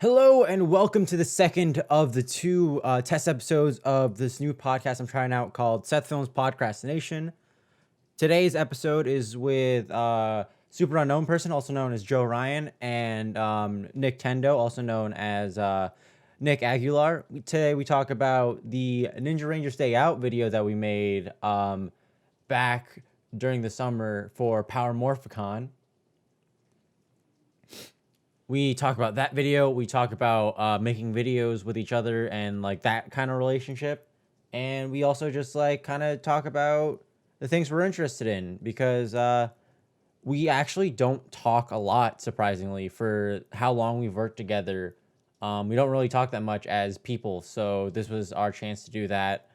Hello and welcome to the second of the two test episodes of this new podcast I'm trying out called Sethfilms Podcrastination. Today's episode is with SuperUnknownPerson, also known as Joe Ryan, and Nick Tendo, also known as Nick Aguilar. Today we talk about the Ninja Rangers Day Out video that we made back during the summer for Power Morphicon. We talk about that video. We talk about making videos with each other and like that kind of relationship. And we also just like kind of talk about the things we're interested in because we actually don't talk a lot, surprisingly, for how long we've worked together. We don't really talk that much as people. So this was our chance to do that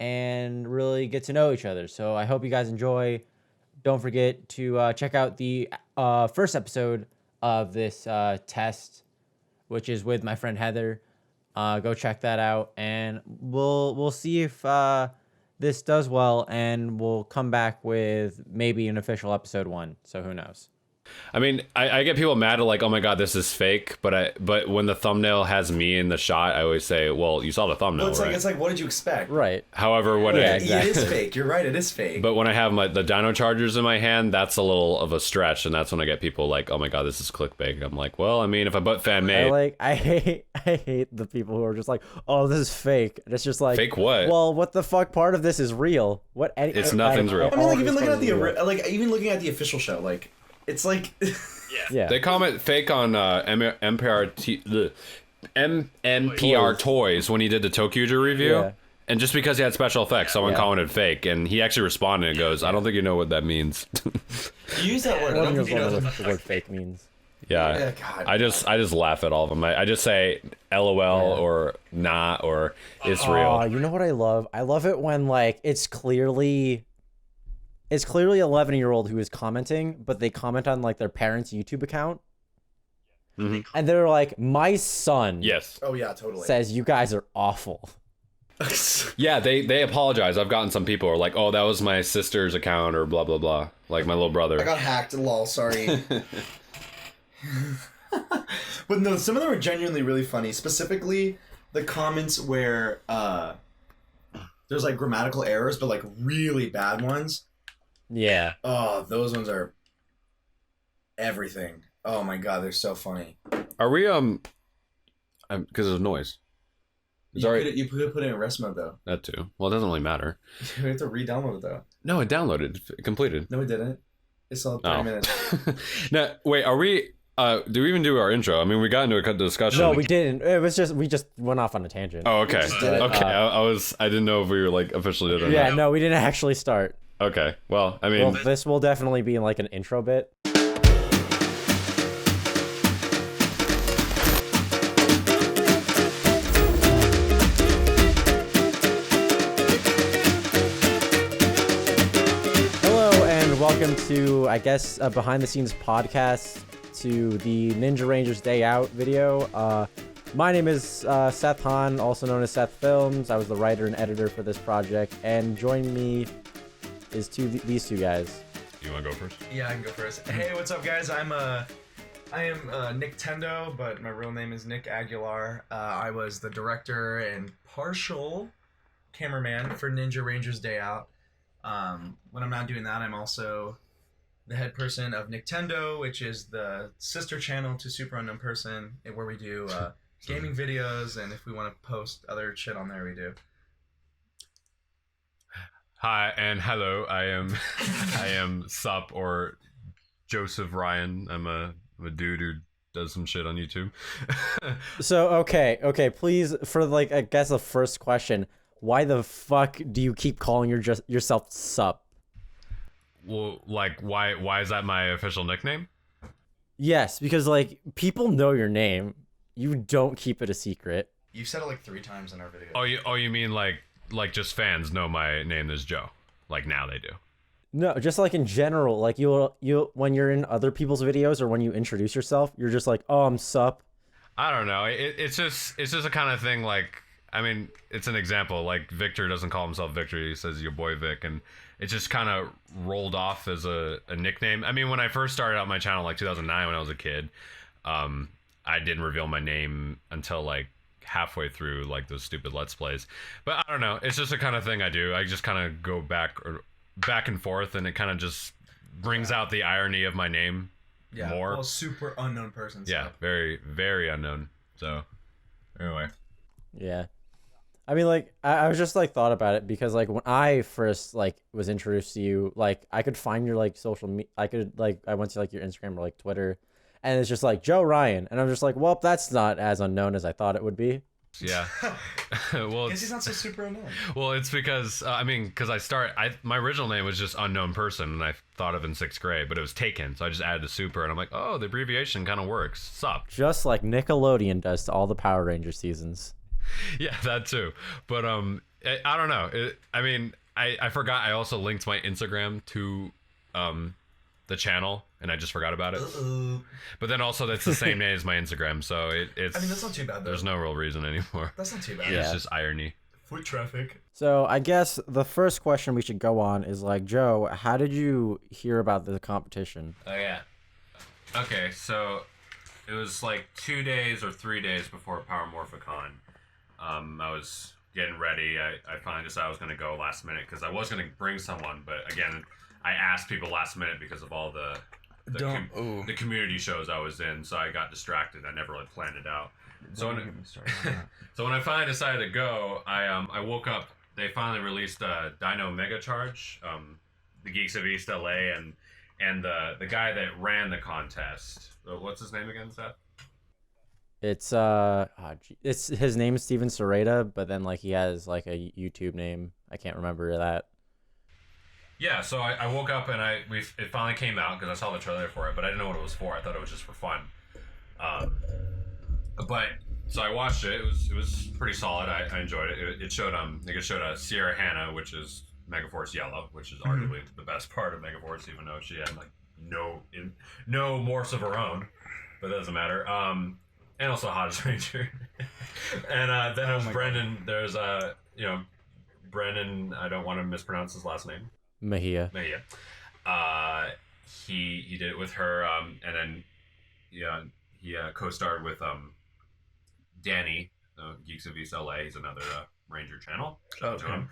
and really get to know each other. So I hope you guys enjoy. Don't forget to check out the first episode of this test, which is with my friend Heather. Go check that out, and we'll see if this does well, and we'll come back with maybe an official episode 1. So who knows? I mean, I get people mad at like, oh my god, this is fake. But when the thumbnail has me in the shot, I always say, well, you saw the thumbnail, well, right? It's like, what did you expect? Right. However, exactly. It is fake. You're right. It is fake. But when I have the Dino Chargers in my hand, that's a little of a stretch, and that's when I get people like, oh my god, this is clickbait. I'm like, well, I mean, if I put fan made, I hate the people who are just like, oh, this is fake. And it's just like, fake what? Well, what the fuck part of this is real? Nothing's real. I mean, like even looking at the official show, like. It's like, yeah. They comment fake on MPR Toys when he did the Tokuger review. Yeah. And just because he had special effects, someone commented fake, and he actually responded and goes, I don't think you know what that means. You use that word. I don't think you know what the word fake means. Yeah, God. I just laugh at all of them. I just say LOL or not or it's real. You know what I love? I love it when like it's clearly 11-year-old who is commenting, but they comment on like their parents' YouTube account. Mm-hmm. And they're like, my son Yes. Oh yeah, totally. says you guys are awful. Yeah, they apologize. I've gotten some people who are like, oh, that was my sister's account or blah blah blah, like my little brother. I got hacked. Lol. Sorry. But no, some of them are genuinely really funny. Specifically, the comments where there's like grammatical errors, but like really bad ones. Yeah. Oh, those ones are everything. Oh my god, they're so funny. Are we because of noise? You put it in rest mode though. That too. Well, it doesn't really matter. We have to re-download it though. No, it downloaded. It completed. No, it didn't. It's still 30 minutes. Now, wait, are we? Do we even do our intro? I mean, we got into a discussion. No, we didn't. It was just we just went off on a tangent. Oh, okay. Okay. I didn't know if we were like officially did or Yeah, not. no, we didn't actually start. Okay. Well, I mean, this will definitely be like an intro bit. Hello and welcome to, I guess, a behind-the-scenes podcast to the Ninja Rangers Day Out video. My name is Seth Hahn, also known as Sethfilms. I was the writer and editor for this project, and joining me is these two guys. you want to go first? Yeah, I can go first. Hey, what's up, guys? I am Nick Tendo, but my real name is Nick Aguilar. I was the director and partial cameraman for Ninja Rangers Day Out. When I'm not doing that, I'm also the head person of Nick Tendo, which is the sister channel to SuperUnknownPerson, where we do gaming videos, and if we want to post other shit on there, we do. Hi and hello. I am Sup or Joseph Ryan. I'm a dude who does some shit on YouTube. So okay, please, for like I guess the first question, why the fuck do you keep calling yourself Sup? Well, like why is that my official nickname? Yes, because like people know your name. You don't keep it a secret. You've said it like 3 times in our video. Oh, you mean like just fans know my name is Joe? Like now they do. No, just like in general, like you'll when you're in other people's videos or when you introduce yourself, you're just like, oh, I'm Sup. I don't know. It's just a kind of thing. Like, I mean, it's an example. Like Victor doesn't call himself Victor; he says your boy Vic, and it just kind of rolled off as a nickname. I mean, when I first started out my channel, like 2009, when I was a kid, I didn't reveal my name until like halfway through like those stupid Let's Plays. But I don't know. It's just the kind of thing I do. I just kind of go back and forth, and it kind of just brings out the irony of my name more. Well, super unknown person. Yeah, very, very unknown. So, anyway. Yeah. I mean, like, I was just, like, thought about it because, like, when I first, like, was introduced to you, like, I could find your, like, social media. I could, like, I went to, like, your Instagram or, like, Twitter, and it's just, like, Joe Ryan. And I'm just like, well, that's not as unknown as I thought it would be. Yeah. Well, guess he's not so super unknown. Well, it's because my original name was just Unknown Person, and I thought of in 6th grade, but it was taken, so I just added the super, and I'm like, oh, the abbreviation kind of works. Sup? Just like Nickelodeon does to all the Power Ranger seasons. Yeah, that too. But I don't know. I forgot. I also linked my Instagram to the channel, and I just forgot about it. But then also that's the same name as my Instagram, so it's. I mean, that's not too bad though. There's no real reason anymore. That's not too bad. Yeah. It's just irony. Foot traffic. So I guess the first question we should go on is like, Joe, how did you hear about the competition? Oh yeah. Okay, so it was like 2 days or 3 days before Power Morphicon. I was getting ready. I finally decided I was going to go last minute because I was going to bring someone, but again, I asked people last minute because of all the community shows I was in, so I got distracted. I never really planned it out. So when I finally decided to go, I woke up. They finally released Dino Mega Charge, the Geeks of East LA, and the guy that ran the contest. What's his name again, Seth? It's his name is Steven Serrata, but then like he has like a YouTube name. I can't remember that. Yeah, so I woke up and it finally came out because I saw the trailer for it, but I didn't know what it was for. I thought it was just for fun. But so I watched it. It was pretty solid. I enjoyed it. It showed Sierra Hannah, which is Megaforce Yellow, which is arguably the best part of Megaforce, even though she had like no morphs of her own, but it doesn't matter. And also Hottest Ranger. And then it was Brendan. There's Brendan. I don't want to mispronounce his last name. Mejia. He did it with her, and then he co-starred with Danny, Geeks of East LA. He's another Ranger channel. Shout out to him.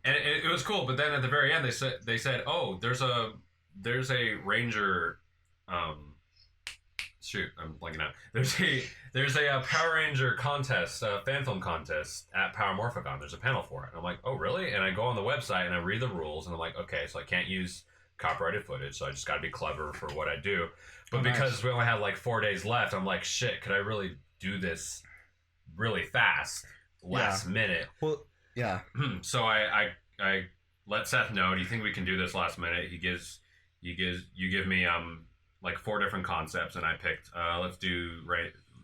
And it was cool. But then at the very end, they said, oh, there's a Ranger. Shoot, I'm blanking out. There's a Power Ranger contest, fan film contest at Power Morphicon. There's a panel for it. And I'm like, oh really? And I go on the website and I read the rules and I'm like, okay, so I can't use copyrighted footage, so I just got to be clever for what I do. But because we only had like 4 days left, I'm like, shit, could I really do this really fast, last minute? Well, yeah. So I let Seth know. Do you think we can do this last minute? You give me like 4 different concepts, and I picked let's do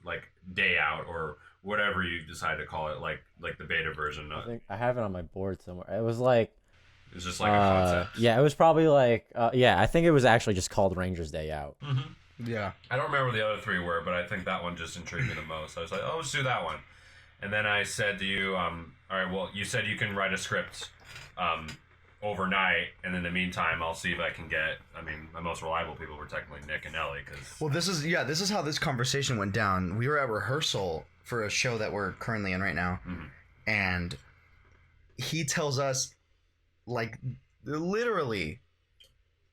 like Day Out or whatever you decide to call it, like the beta version. I think I have it on my board somewhere. It was just like a concept. Yeah, it was probably like I think it was actually just called Ranger's Day Out. Mm-hmm. Yeah, I don't remember what the other 3 were, but I think that one just intrigued me the most. I was like, oh, let's do that one. And then I said to you, all right, well, you said you can write a script overnight, and in the meantime I'll see if I can get, my most reliable people were technically Nick and Ellie, well, this is how this conversation went down. We were at rehearsal for a show that we're currently in right now, and he tells us like literally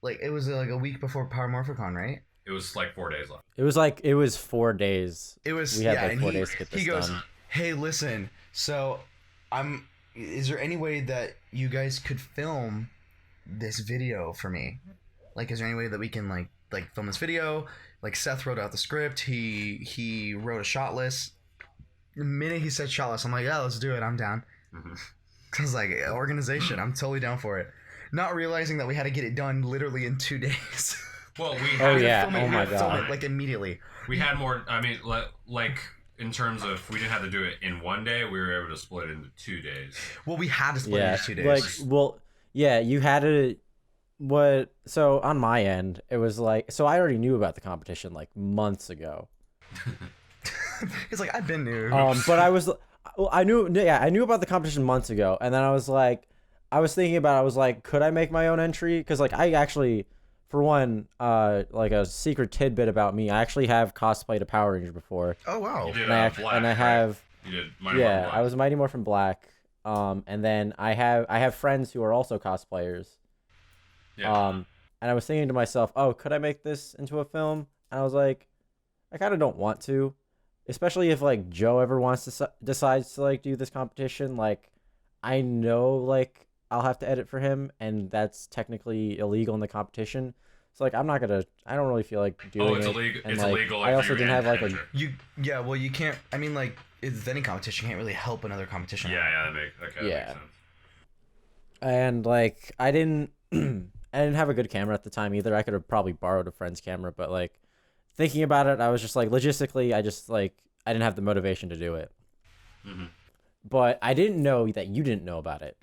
like it was like a week before Power Morphicon, right? It was like 4 days left. It was 4 days. We had like 4 days to get this he goes, done. hey, listen, so is there any way that you guys could film this video for me? Like, is there any way that we can like film this video? Like, Seth wrote out the script. He wrote a shot list. The minute he said shot list, I'm like, yeah, let's do it. I'm down. Cause like organization, I'm totally down for it. Not realizing that we had to get it done literally in 2 days. Well, we had oh my god, film it, like immediately. We had more. Like. In terms of, we didn't have to do it in 1 day, we were able to split it into 2 days. Well, we had to split it into 2 days. You had to. So on my end, it was like, so I already knew about the competition like months ago. It's like, I've been new. But I knew about the competition months ago, and then I was thinking about it, I was like, could I make my own entry? Because like I actually, for one, like a secret tidbit about me, I actually have cosplayed a Power Ranger before. Oh wow. You did And I Black, and I right? have You did Mighty Morphin Black. I was Mighty Morphin Black. And then I have friends who are also cosplayers. Yeah. And I was thinking to myself, oh, could I make this into a film? And I was like, I kind of don't want to, especially if like Joe ever decides to like do this competition. Like, I know like I'll have to edit for him, and that's technically illegal in the competition. So like, I don't really feel like doing it. It's illegal. And, It's like, illegal. I if also you didn't have like a Yeah, well, you can't. I mean, like, with any competition, you can't really help another competition. Yeah, that makes sense. And like I didn't have a good camera at the time either. I could have probably borrowed a friend's camera, but like thinking about it, I was just like logistically, I didn't have the motivation to do it. Mm-hmm. But I didn't know that you didn't know about it.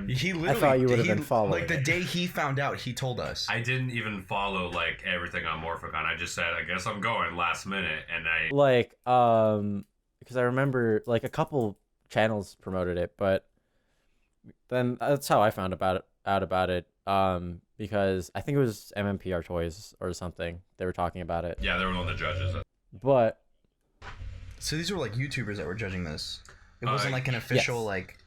He literally, I thought you would have been following. Like the day he found out, he told us. I didn't even follow like everything on Morphicon. I just said, I guess I'm going last minute, and I Like because I remember like a couple channels promoted it, but then that's how I found out about it. Because I think it was MMPR Toys or something. They were talking about it. yeah, they were one of the judges. But So these were like YouTubers that were judging this. It wasn't like an official yes. like.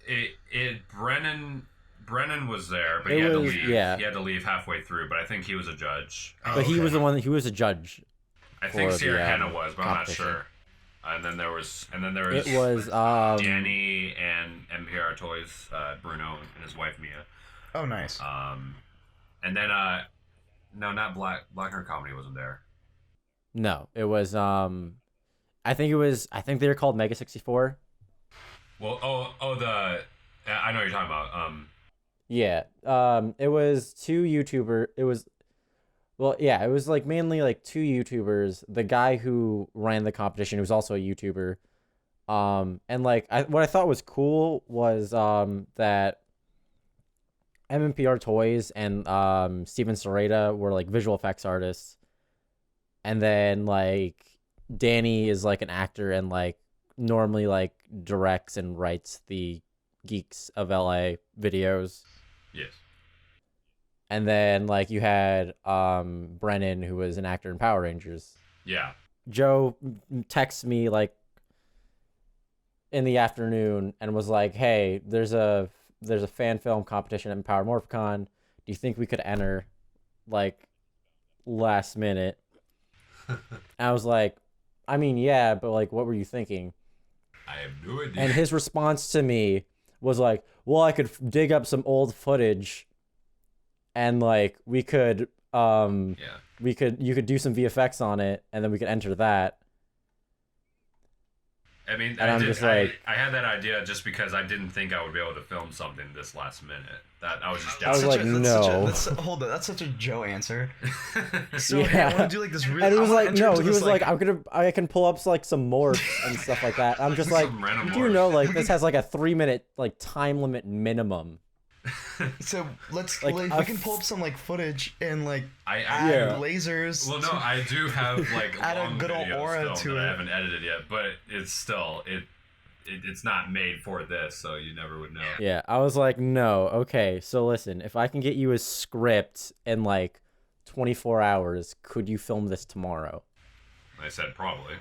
Brennan was there, but It he had to was- leave. yeah. He had to leave halfway through, but I think he was a judge. but he was the one. He was a judge. I think for Sierra the, Hanna was, but I'm not competition. sure. And then there was It was Danny and MPR Toys, Bruno and his wife Mia. Oh, nice. And then no, not Black Nerd Comedy wasn't there. No, it was I think they were called Mega 64. Well, I know what you're talking about. Yeah. It was two YouTuber. It was like mainly like two YouTubers. The guy who ran the competition was also a YouTuber. And like what I thought was cool was that MMPR Toys and Steven Serrata were like visual effects artists. And then like Danny is like an actor and like normally like directs and writes the Geeks of LA videos. Yes. And then like you had Brennan, who was an actor in Power Rangers. Yeah. Joe texts me like in the afternoon and was like, "Hey, there's a fan film competition at Power Morphicon. Do you think we could enter like last minute?" I was like, "I mean, yeah, but like what were you thinking?" I have no idea. And his response to me was like, "Well, I could dig up some old footage and like we could you could do some VFX on it and then we could enter that." I mean, And I'm just like- I had that idea just because I didn't think I would be able to film something this last minute. That I was just I was doubting. like, no. Hold on, that's such a Joe answer. So Yeah. hey, I want to do like this. And he was like, no, he was like, I can pull up like some morphs and stuff like that. I'm just like, Some random do you morphs. know like this has like a 3-minute like time limit minimum. So let's Like, we a can pull up some like footage and like I add Yeah. lasers. Well, no, I do have like Add a long good old videos aura still to that I it. haven't edited yet, but it's still it's not made for this, so you never would know. Yeah, I was like, no, okay, so listen, if I can get you a script in like 24 hours, could you film this tomorrow? I said probably.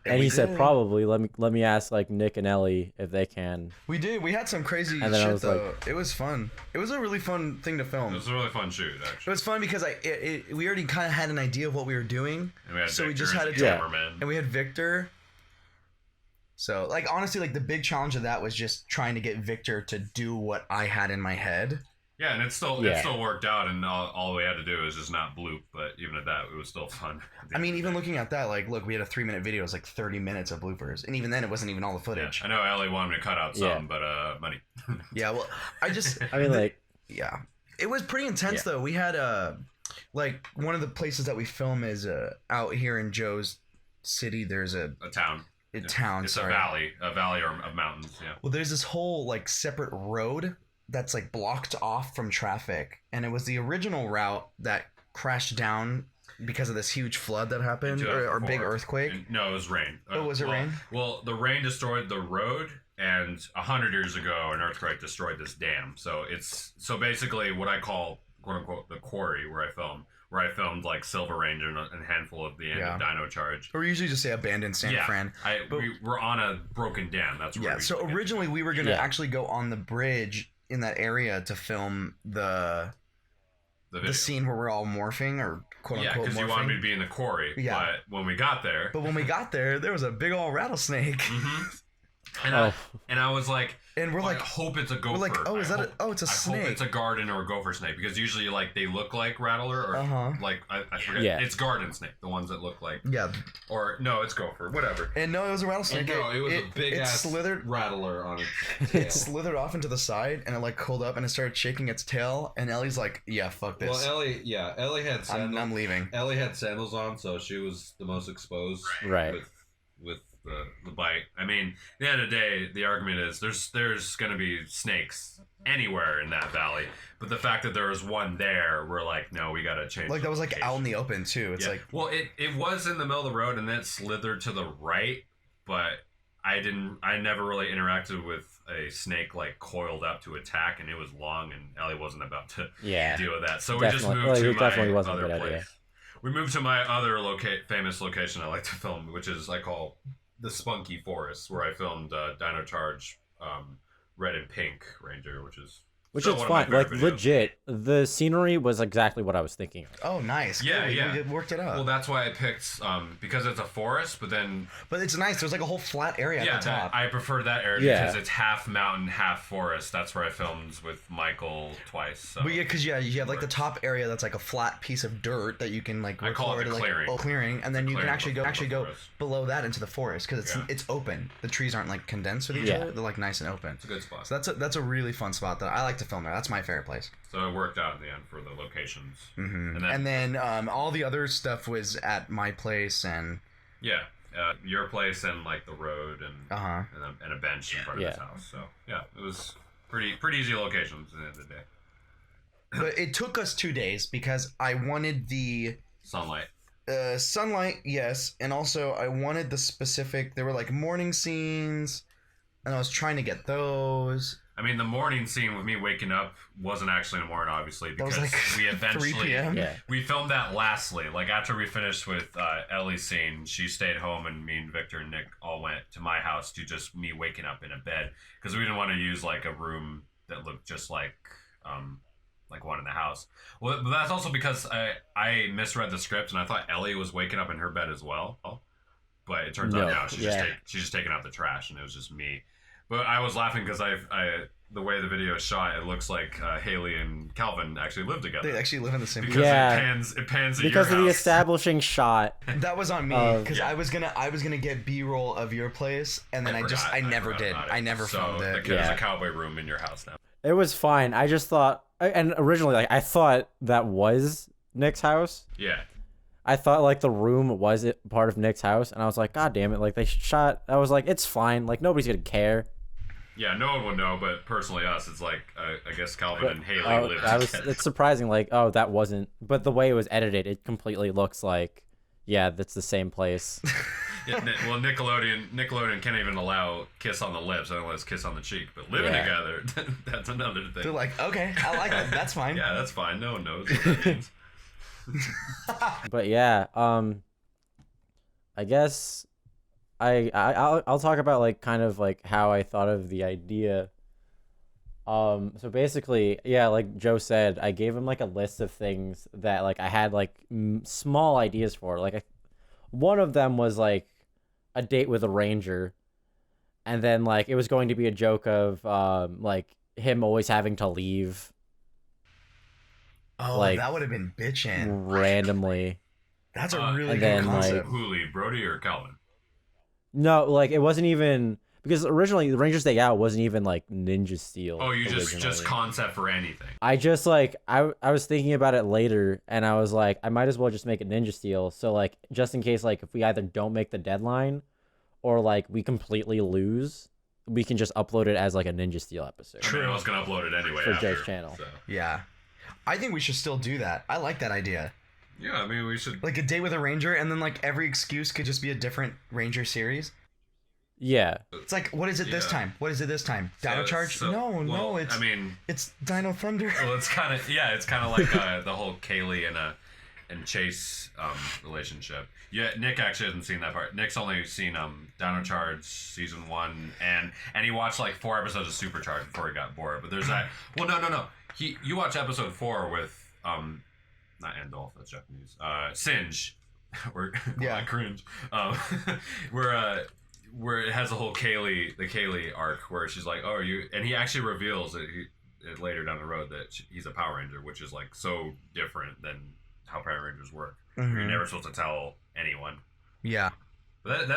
And we he said did. probably. Let me ask like Nick and Ellie if they can. We did. We had some crazy And then I shit was though. It was fun. It was a really fun thing to film. It was a really fun shoot, It actually. was fun because we already kind of had an idea of what we were doing, And we had so we Victor just had as to the Yeah. cameraman. and we had Victor. So like honestly, like the big challenge of that was just trying to get Victor to do what I had in my head. Yeah, and it still Yeah. worked out, and all we had to do was just not bloop. But even at that, it was still fun. I mean, even looking at that, like, look, we had a 3-minute video. It was like 30 minutes of bloopers, and even then, it wasn't even all the Yeah, footage. I know Ellie wanted me to cut out some, Yeah. but money. Yeah, well, I just, I mean, like, yeah, it was pretty intense Yeah. though. We had like one of the places that we film is out here in Joe's city. There's a A town. town. It's sorry. a valley of mountains. Yeah. Well, there's this whole like separate road that's like blocked off from traffic, and it was the original route that crashed down because of this huge flood that happened or big 2004. earthquake. No, it was rain. Oh, was it rain? Well, the rain destroyed the road, and 100 years ago, an earthquake destroyed this dam. So basically what I call quote unquote the quarry where I filmed like Silver Ranger and a handful of the end of Dino Charge. Or we usually just say abandoned San Fran. We were on a broken dam. That's where we so originally we were gonna actually go on the bridge in that area to film the scene where we're all morphing or quote unquote morphing. because you wanted me to be in the quarry. Yeah. But when we got there, there was a big old rattlesnake. Mm-hmm. And I was like, and we're like, I hope it's a gopher. We're like, it's a snake. I hope it's a garden or a gopher snake, because usually like they look like rattler or like I forget. Yeah. It's garden snake, the ones that look like or no, it's gopher, whatever. And no, it was a rattlesnake. And it was a big ass rattler on its tail. It slithered off into the side and it like curled up and it started shaking its tail. And Ellie's like, yeah, fuck this. Well, Ellie had sandals. I'm leaving. Ellie had sandals on, so she was the most exposed. Right. With the bite. I mean, at the end of the day, the argument is there's going to be snakes anywhere in that valley, but the fact that there was one there, we're like, no, we got to change. Like that was like out in the open too. It's like, well, it was in the middle of the road and then it slithered to the right, but I never really interacted with a snake like coiled up to attack, and it was long, and Ellie wasn't about to deal with that. So we just moved to my other place. We moved to my other famous location I like to film, which is I call the Spunky Forest, where I filmed Dino Charge, Red and Pink Ranger, which is fun. Like videos. Legit, the scenery was exactly what I was thinking of. Oh, nice. Yeah, You worked it out. Well, that's why I picked because it's a forest, but it's nice. There's like a whole flat area at the top. I prefer that area because it's half mountain, half forest. That's where I filmed with Michael twice. So. But because you have like the top area that's like a flat piece of dirt that you can like I call it a clearing. Like, clearing, and then you can actually go below that into the forest because it's open. The trees aren't like condensed with each other. They're like nice and open. It's a good spot. So that's a really fun spot that I like to film there. That's my favorite place. So it worked out in the end for the locations. Mm-hmm. And then all the other stuff was at my place and your place and like the road and a bench in front of his house. So it was pretty easy locations at the end of the day. But it took us 2 days because I wanted the sunlight. Sunlight, yes, and also I wanted the specific. There were like morning scenes, and I was trying to get those. I mean, the morning scene with me waking up wasn't actually in the morning, obviously, because like we eventually 3 p.m. We filmed that lastly. Like after we finished with Ellie's scene, she stayed home, and me and Victor and Nick all went to my house to just me waking up in a bed because we didn't want to use like a room that looked just like one in the house. Well, but that's also because I misread the script and I thought Ellie was waking up in her bed as well. But it turns out now she's just taking out the trash, and it was just me. But I was laughing because the way the video is shot, it looks like Haley and Calvin actually live together. They actually live in the same because it pans at because your of the house. establishing shot. That was on me because I was gonna get B-roll of your place, and then I never did. I never filmed it. There's a cowboy room in your house now. It was fine. I just thought, and originally I thought that was Nick's house. Yeah. I thought like the room was part of Nick's house, and I was like, God damn it! Like they shot. I was like, it's fine. Like nobody's gonna care. Yeah, no one would know, but personally us, it's like, I guess Calvin and Haley live together. It's surprising, like, that wasn't... But the way it was edited, it completely looks like, that's the same place. Well, Nickelodeon can't even allow kiss on the lips, unless kiss on the cheek. But living together, that's another thing. They're like, okay, I like it. That's fine. Yeah, that's fine. No one knows what that means. But I guess... I'll talk about like kind of like how I thought of the idea. So basically, like Joe said, I gave him like a list of things that like I had like small ideas for. Like one of them was like a date with a ranger, and then like it was going to be a joke of like him always having to leave. Oh, like, that would have been bitchin'. Randomly. That's a really good concept. Who leave, Brody or Calvin? No, like it wasn't even because originally the Rangers Day Out wasn't even like Ninja Steel. Oh, you just concept for anything. I just like I was thinking about it later, and I was like, I might as well just make it Ninja Steel. So like just in case like if we either don't make the deadline, or like we completely lose, we can just upload it as like a Ninja Steel episode. True, I was gonna upload it anyway for Joe's channel. So. Yeah, I think we should still do that. I like that idea. Yeah, I mean, we should... Like a date with a ranger, and then like every excuse could just be a different ranger series. Yeah. It's like, what is it this Yeah. time? What is it this time? Dino Charge? No, well, it's I mean, it's Dino Thunder. well, it's kind of like the whole Kaylee and Chase relationship. Yeah, Nick actually hasn't seen that part. Nick's only seen Dino Charge season 1, and he watched like 4 episodes of Supercharged before he got bored. But there's that. Well, no. You watch episode 4 with not Andolph, that's Japanese. Singe, or Yeah. I cringe. Where it has the whole Kaylee arc where she's like, oh, you, and he actually reveals it later down the road that he's a Power Ranger, which is like so different than how Power Rangers work. You're never supposed to tell anyone. Yeah. But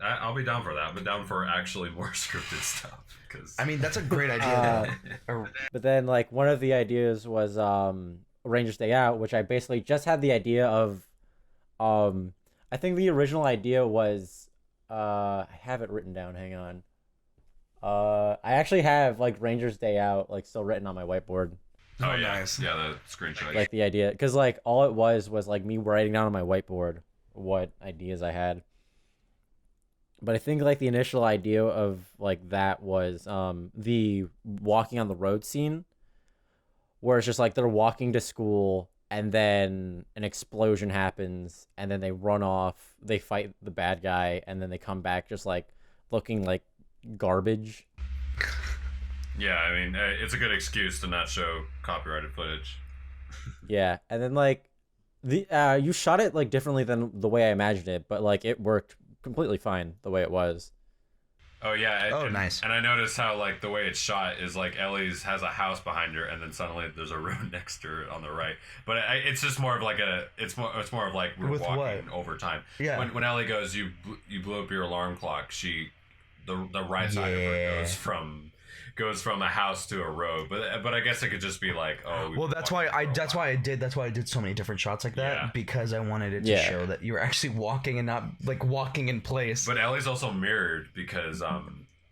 I'll be down for that. But down for actually more scripted stuff, because I mean, that's a great idea. But then like one of the ideas was Rangers Day Out, which I basically just had the idea of. I think the original idea was. I have it written down. Hang on. I actually have like Rangers Day Out like still written on my whiteboard. oh yeah, nice. yeah, the screenshot. Like the idea, because like all it was like me writing down on my whiteboard what ideas I had. But I think like the initial idea of like that was the walking on the road scene, where it's just like they're walking to school and then an explosion happens and then they run off, they fight the bad guy, and then they come back just like looking like garbage. Yeah, I mean, it's a good excuse to not show copyrighted footage. Yeah, and then like the you shot it like differently than the way I imagined it, but like it worked completely fine the way it was. Oh yeah. Nice. And I noticed how like the way it's shot is like Ellie's has a house behind her, and then suddenly there's a road next to her on the right. But it's just more of like it's more of like we're With walking what? over time. Yeah. When Ellie goes, you blew up your alarm clock. The right side of her goes from a house to a road. But I guess it could just be like, oh. Well, that's why I did so many different shots like that, Yeah. because I wanted it to Yeah. show that you were actually walking and not like walking in place. But Ellie's also mirrored because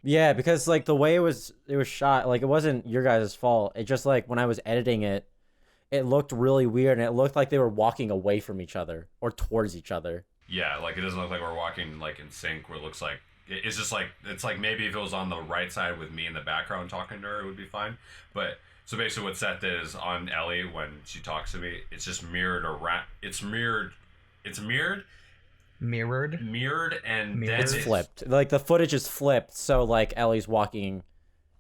Yeah, because like the way it was shot, like it wasn't your guys' fault. It just like when I was editing it, it looked really weird, and it looked like they were walking away from each other or towards each other. yeah, like it doesn't look like we're walking like in sync. Where it looks like it's just like it's like maybe if it was on the right side with me in the background talking to her, it would be fine. But so basically, what Seth did is on Ellie when she talks to me, it's just mirrored It's mirrored. Mirrored. And then It's flipped. Like the footage is flipped, so like Ellie's walking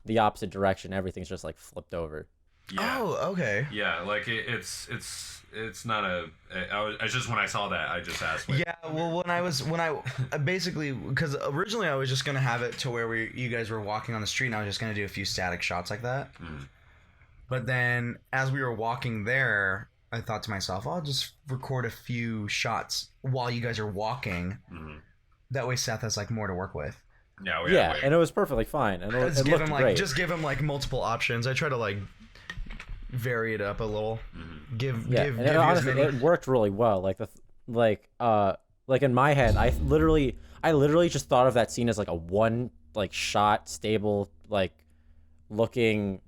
the opposite direction. Everything's just like flipped over. Yeah. Oh, okay. Yeah, like it's not a. I just when I saw that, I just asked. Wait, Yeah, well, when I basically, because originally I was just gonna have it to where you guys were walking on the street, and I was just gonna do a few static shots like that. But then as we were walking there, I thought to myself, I'll just record a few shots while you guys are walking. That way, Seth has like more to work with. Yeah, Yeah, and it was perfectly fine, and it looked great. Just give him like multiple options. I try to like vary it up a little. Give you as honestly, many. it worked really well. Like in my head, I literally just thought of that scene as like a one like shot stable like looking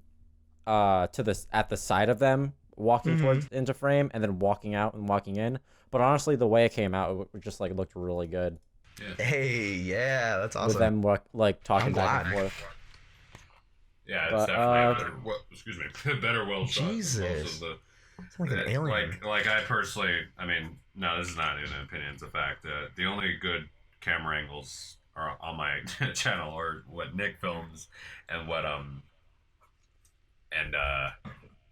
at the side of them walking towards into frame and then walking out and walking in. But honestly, the way it came out, it just like looked really good. Hey, yeah, that's awesome. With them like talking I'm back and glad. forth. Yeah, it's But, definitely better well shot. Jesus. Most of It's like an alien. like I personally, I mean, no, this is not even an opinion. It's a fact. The only good camera angles are on my channel, or what Nick films, and what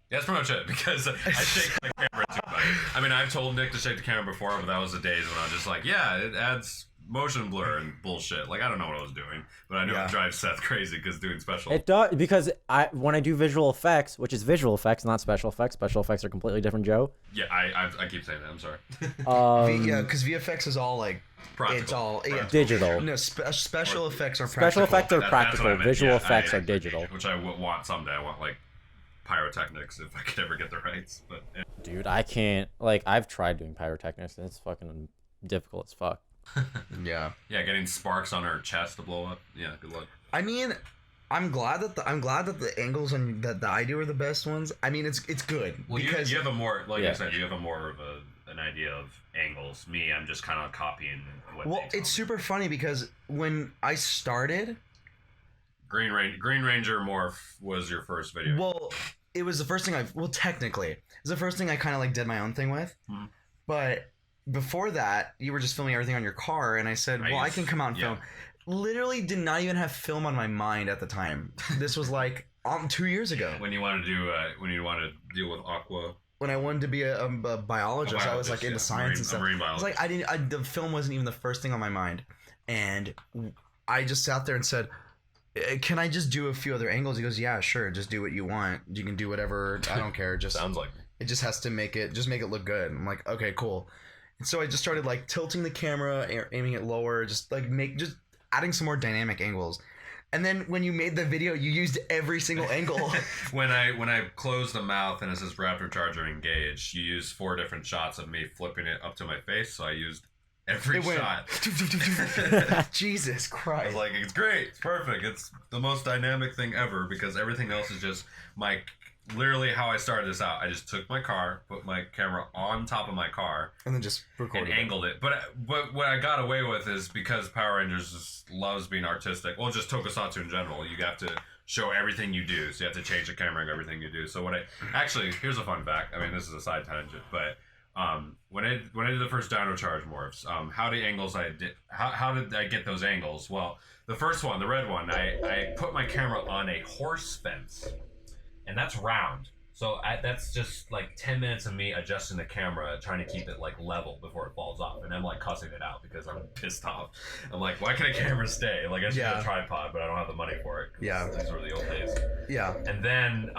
that's pretty much it. Because I shake my camera too much. I mean, I've told Nick to shake the camera before, but that was the days when I was just like, yeah, it adds motion blur and bullshit. Like I don't know what I was doing, but I know it drives Seth crazy because doing special. It does, because when I do visual effects, which is visual effects, not special effects. Special effects are completely different, Joe. Yeah, I keep saying that. I'm sorry. Yeah, because VFX is all like Practical. it's all digital. No, special effects are Special practical. effects are That's what I practical. meant. Visual Yeah, effects are digital. Which I would want someday. I want like pyrotechnics if I could ever get the rights. But yeah. Dude, I can't. Like, I've tried doing pyrotechnics, and it's fucking difficult as fuck. Yeah. Yeah, getting sparks on her chest to blow up. Yeah, good luck. I mean, I'm glad that the angles that I do are the best ones. I mean, it's good Well, because you have a more, like Yeah. I said, you have a more of a an idea of angles. Me, I'm just kind of copying what. Well, they tell it's me. super funny because when I started, Green Ranger Morph was your first video. well, it was the first thing technically, it was the first thing I kind of like did my own thing with. Mhm. But before that, you were just filming everything on your car, and I said, I can come out and film. Literally did not even have film on my mind at the time. This was like 2 years ago. When you want to do, when you want to deal with aqua. When I wanted to be a biologist, I was like into science and stuff. Marine I was biologist. like, the film wasn't even the first thing on my mind, and I just sat there and said, "Can I just do a few other angles?" He goes, "Yeah, sure, just do what you want. You can do whatever. I don't care. Just Sounds like it just has to make it look good." I'm like, "Okay, cool." And so I just started like tilting the camera, aiming it lower, just adding some more dynamic angles. And then when you made the video, you used every single angle. when I close the mouth and it says Raptor Charger engaged, you use 4 different shots of me flipping it up to my face. So I used every shot. Jesus I Christ! was like, it's great, it's perfect, it's the most dynamic thing ever because everything else is just literally how I started this out. I just took my car, put my camera on top of my car, And then just recorded and angled it. But what I got away with is because Power Rangers just loves being artistic. Well, just Tokusatsu in general. You have to show everything you do, so you have to change the camera and everything you do. So here's a fun fact. I mean, this is a side tangent, but when I did the first Dino Charge morphs, how did I get those angles? Well, the first one, the red one, I put my camera on a horse fence. And that's round. So that's just like 10 minutes of me adjusting the camera, trying to keep it like level before it falls off. And I'm like cussing it out because I'm pissed off. I'm like, why can a camera stay? Like I should get a tripod, but I don't have the money for it. Yeah. These were the old days. Yeah. And then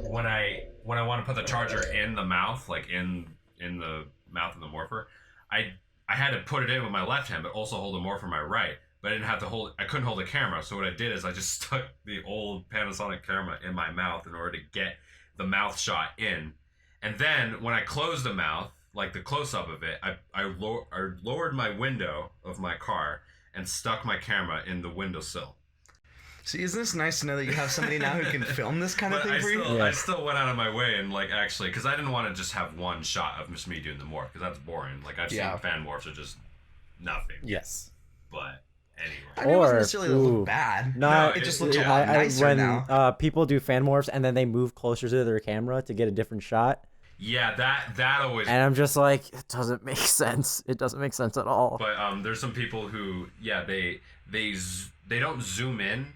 when I want to put the charger in the mouth, like in the mouth of the morpher, I had to put it in with my left hand, but also hold the morpher with my right. But I couldn't hold the camera. So what I did is I just stuck the old Panasonic camera in my mouth in order to get the mouth shot in. And then when I closed the mouth, like the close-up of it, I lowered my window of my car and stuck my camera in the windowsill. See, isn't this nice to know that you have somebody now who can film this kind of But thing for you? I still went out of my way and like actually, because I didn't want to just have one shot of just me doing the morph, because that's boring. Like I've seen fan morphs are just nothing. Yes. But anyway. I mean, it wasn't Or- necessarily look bad. No, it just looks a lot I nicer when now. people do fan morphs and then they move closer to their camera to get a different shot, Yeah, that always. and I'm just like, it doesn't make sense. It doesn't make sense at all. But there's some people who, they don't zoom in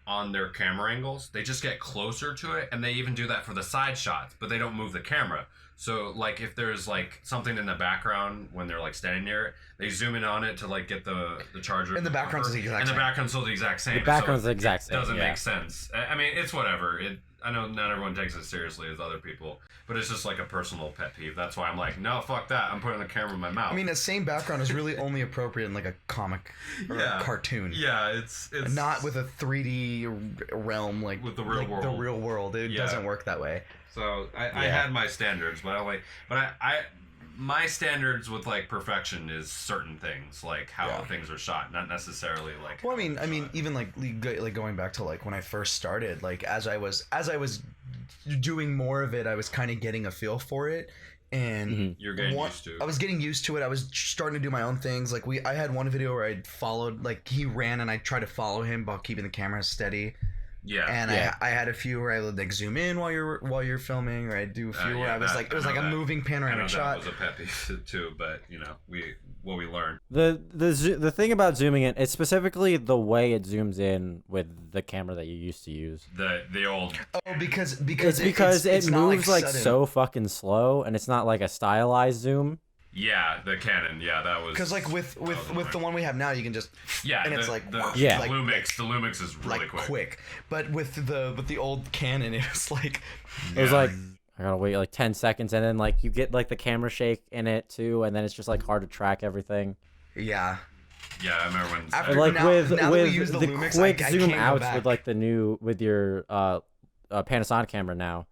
on their camera angles. They just get closer to it, and they even do that for the side shots, but they don't move the camera. So like if there's like something in the background when they're like standing near it, they zoom in on it to like get the charger. And the background's the exact same. And the background's still the exact same. The background's so the exact it same, doesn't yeah. make sense. I mean, it's whatever. I know not everyone takes it seriously as other people, but it's just like a personal pet peeve. That's why I'm like, no, fuck that. I'm putting the camera in my mouth. I mean, the same background is really only appropriate in like a comic or a cartoon. Yeah, it's Not with a 3D realm like With the real like world. The real world. It doesn't work that way. So I had my standards, but my standards with like perfection is certain things, like how things are shot, not necessarily like. Well, I mean, even like going back to like when I first started, like as I was doing more of it, I was kind of getting a feel for it, and You're getting used to it. I was getting used to it. I was starting to do my own things. Like I had one video where I followed, like he ran and I tried to follow him while keeping the camera steady. Yeah. And I had a few where I would like zoom in while you're filming, or I'd do a few where I was like, it was like a moving panoramic shot. That was a pet peeve too, but you know, we learned. The thing about zooming in, it's specifically the way it zooms in with the camera that you used to use. The old. Oh, because it not, moves like sudden. so fucking slow, and it's not like a stylized zoom. Yeah, the Canon. Yeah, that was. Because like with the one we have now, you can just and it's like the like, Lumix is really like quick. But with the old Canon, it was like It was like I gotta wait like 10 seconds, and then like you get like the camera shake in it too, and then it's just like hard to track everything. Yeah, I remember when. After- Like now with that we use the Lumix, quick I zoom can't go outs back. with like the new with your Panasonic camera now,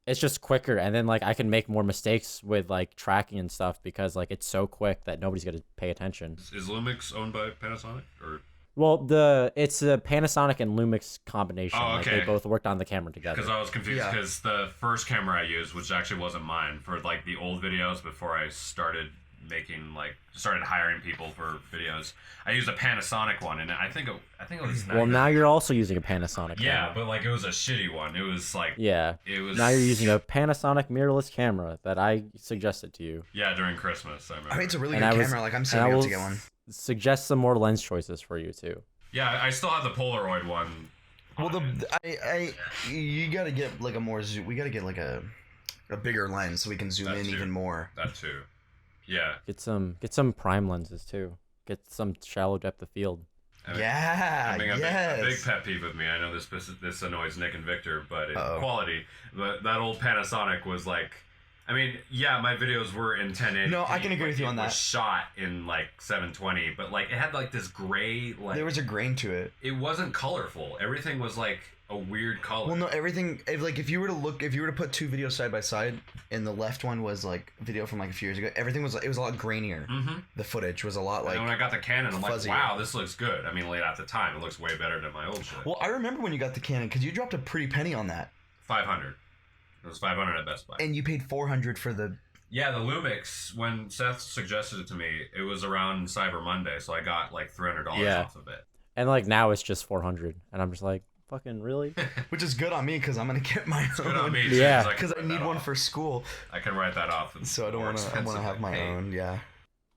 it's just quicker, and then like I can make more mistakes with like tracking and stuff because like it's so quick that nobody's gonna pay attention. Is Lumix owned by Panasonic or? Well, it's a Panasonic and Lumix combination. Oh, Like, okay. they both worked on the camera together. Because I was confused Yeah. because the first camera I used, which actually wasn't mine, for like the old videos before I started started hiring people for videos, I used a Panasonic one, and I think it was Well, now you're also using a Panasonic yeah, camera. but like it was a shitty one. It was like Yeah. it was Now you're using a Panasonic mirrorless camera that I suggested to you. yeah during Christmas. I remember. I mean, it's a really And good I was- camera. Like, I'm And I saving up will to get one. suggest some more lens choices for you too. Yeah, I still have the Polaroid one. Well, on it. you gotta get like a more zoom. We gotta get like a bigger lens so we can zoom That in too. even more. That too. Yeah. Get some prime lenses too. Get some shallow depth of field. I mean, Yeah, I mean, a yes. big pet peeve with me. I know this annoys Nick and Victor, but in Uh-oh. quality, but that old Panasonic was like, I mean, yeah, my videos were in 1080. No, I can agree with you it on was that. shot in like 720, but like it had like this gray, like There was a grain to it. it wasn't colorful. Everything was like a weird color. Well, no, everything. If you were to put two videos side by side, and the left one was like video from like a few years ago, everything was a lot grainier. Mm-hmm. The footage was a lot like. And when I got the Canon, I'm like, fuzzier. wow, this looks good. I mean, like at the time, it looks way better than my old shit. Well, I remember when you got the Canon because you dropped a pretty penny on that, 500. It was 500 at Best Buy. and you paid $400 for the. Yeah, the Lumix, when Seth suggested it to me, it was around Cyber Monday, so I got like $300 Yeah. off of it. And like now it's just 400, and I'm just like, fucking really? Which is good on me because I'm gonna get my Good on own. me, too, Yeah. can Because I write need that one off. for school, I can write that off. It's so I don't more want to. I want to expensive have than my paid. own. Yeah.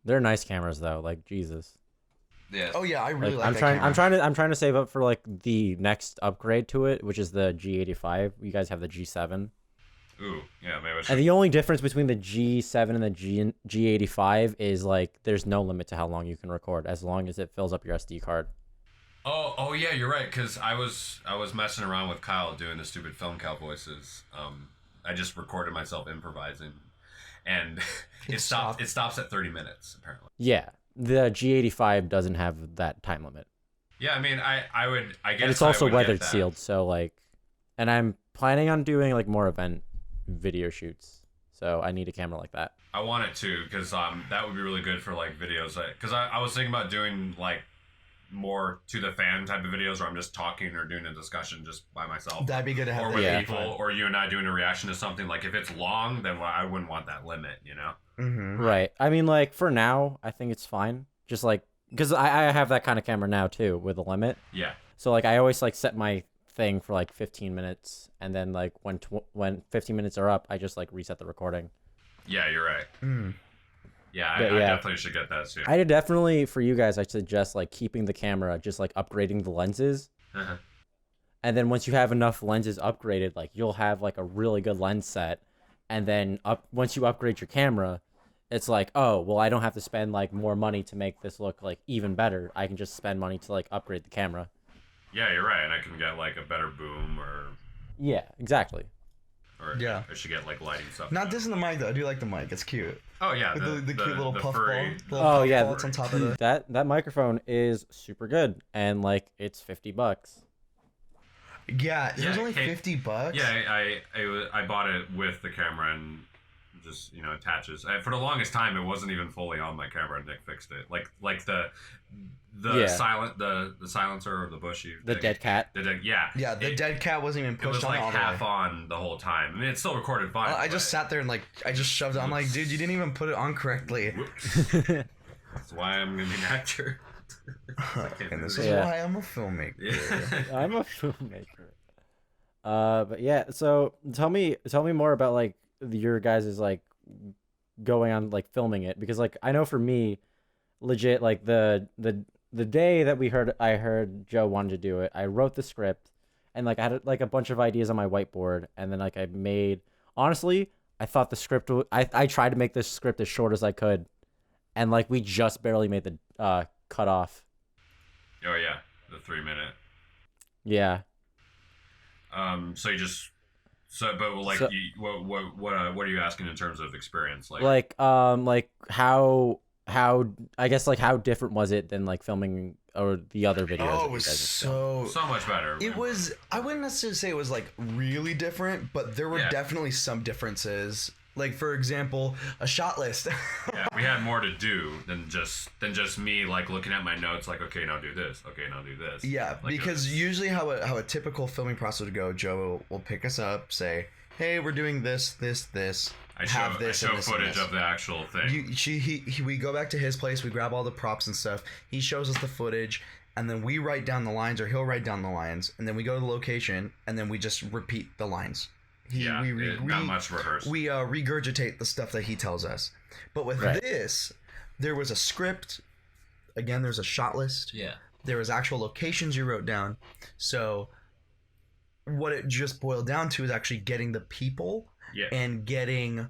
They're nice cameras though. Like Jesus. Yeah. Oh yeah, I really like I'm that trying. camera. I'm trying to save up for like the next upgrade to it, which is the G85. You guys have the G7. Ooh, yeah, maybe I should. And the only difference between the G7 and the G85 is like there's no limit to how long you can record, as long as it fills up your SD card. Oh yeah, you're right. Because I was messing around with Kyle doing the stupid film cow voices. I just recorded myself improvising, and it stopped. It stops at 30 minutes apparently. Yeah, the G85 doesn't have that time limit, Yeah, I mean, I guess. and it's I also would get weathered that. sealed. So like, and I'm planning on doing like more event video shoots. So I need a camera like that. I want it too, because that would be really good for like videos. Because I was thinking about doing like more to the fan type of videos where I'm just talking or doing a discussion just by myself. That'd be good to have. Or that with Yeah. people, or you and I doing a reaction to something. Like if it's long, then I wouldn't want that limit, you know? Mm-hmm. Right. I mean, like for now, I think it's fine. Just like because I have that kind of camera now too with a limit. Yeah. So like I always like set my thing for like 15 minutes, and then like when 15 minutes are up, I just like reset the recording. Yeah, you're right. Mm. Yeah, But I yeah. definitely should get that soon. I did definitely for you guys. I suggest like keeping the camera, just like upgrading the lenses, Uh-huh. and then once you have enough lenses upgraded, like you'll have like a really good lens set, and then once you upgrade your camera, it's like, oh well, I don't have to spend like more money to make this look like even better. I can just spend money to like upgrade the camera. Yeah, you're right. And I can get like a better boom, or Yeah, exactly. Yeah. I should get like lighting stuff. Not dissing the mic though. I do like the mic. It's cute. Oh yeah, Like the cute little puff furry, ball. Oh yeah, That's on top of the. that microphone is super good, and like it's $50. Yeah, it was Yeah, only Kate- $50. Yeah, I bought it with the camera and just attaches. For the longest time, it wasn't even fully on my camera. Nick fixed it. Like the Yeah. the silencer or the bushy. The thing. dead cat. Yeah, the dead cat wasn't even It was pushed on like all the half way. on the whole time. I mean, it still recorded fine. I just sat there and like I just shoved it. I'm like, dude, you didn't even put it on correctly. Whoops. That's why I'm gonna be an actor. And this Yeah. is why I'm a filmmaker. Yeah. I'm a filmmaker. But yeah, so tell me more about like your guys' like going on like filming it, because like I know for me, legit like the day that I heard Joe wanted to do it, I wrote the script and like I had like a bunch of ideas on my whiteboard, and then like I made, honestly, I thought the script I tried to make this script as short as I could, and like we just barely made the cut off. Oh yeah, the 3-minute. Yeah. So you just but like So- what are you asking in terms of experience? Like how I guess like how different was it than like filming or the other videos? Oh, that it you was guys have filmed? so. so much better. It was. I wouldn't necessarily say it was like really different, but there were Yeah. definitely some differences. Like, for example, a shot list. Yeah, we had more to do than just me like looking at my notes like, okay, now do this. Okay, now do this. Yeah, Like, because usually how a typical filming process would go, Joe will pick us up, say, hey, we're doing this. I show footage of the actual thing. We go back to his place, we grab all the props and stuff. He shows us the footage, and then we write down the lines, or he'll write down the lines, and then we go to the location, and then we just repeat the lines. Not much rehearsal. We regurgitate the stuff that he tells us. But with this, there was a script. Again, there's a shot list. Yeah. There was actual locations you wrote down. So what it just boiled down to is actually getting the people and getting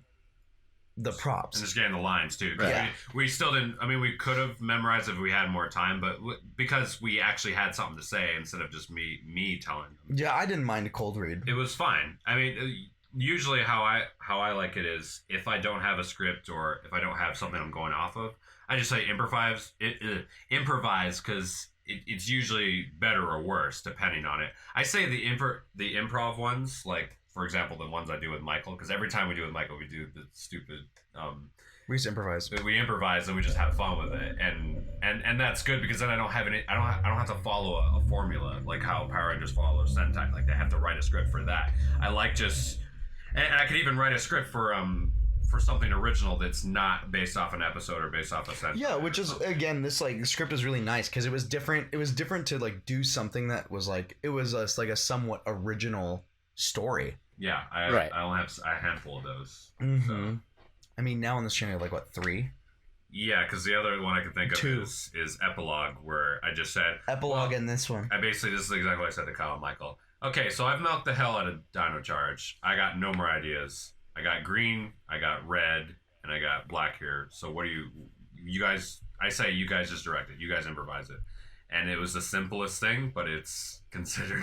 the props. And just getting the lines, too. Yeah. We still didn't... I mean, we could have memorized if we had more time, but because we actually had something to say instead of just me telling them. Yeah, I didn't mind a cold read. It was fine. I mean, usually how I like it is if I don't have a script or if I don't have something I'm going off of, I just say improvise because it's usually better or worse depending on it. I say the improv ones, like, for example, the ones I do with Michael, because every time we do with Michael, we do the stupid. We just improvise. We improvise and we just have fun with it, and that's good because then I don't have to follow a formula like how Power Rangers follow Sentai. Like they have to write a script for that. I like just, and I could even write a script for something original that's not based off an episode or based off a Sentai. Yeah, which is again, this like script is really nice because it was different. It was different to like do something that was like it was like a somewhat original story. Yeah, I only have a handful of those. Mm-hmm. So. I mean, now on this channel, like what, 3? Yeah, because the other one I can think of 2. is Epilogue, where I just said Epilogue in this one. This is exactly what I said to Kyle and Michael. Okay, so I've milked the hell out of Dino Charge. I got no more ideas. I got green, I got red, and I got black here. So what do you guys? I say you guys just direct it. You guys improvise it. And it was the simplest thing, but it's considered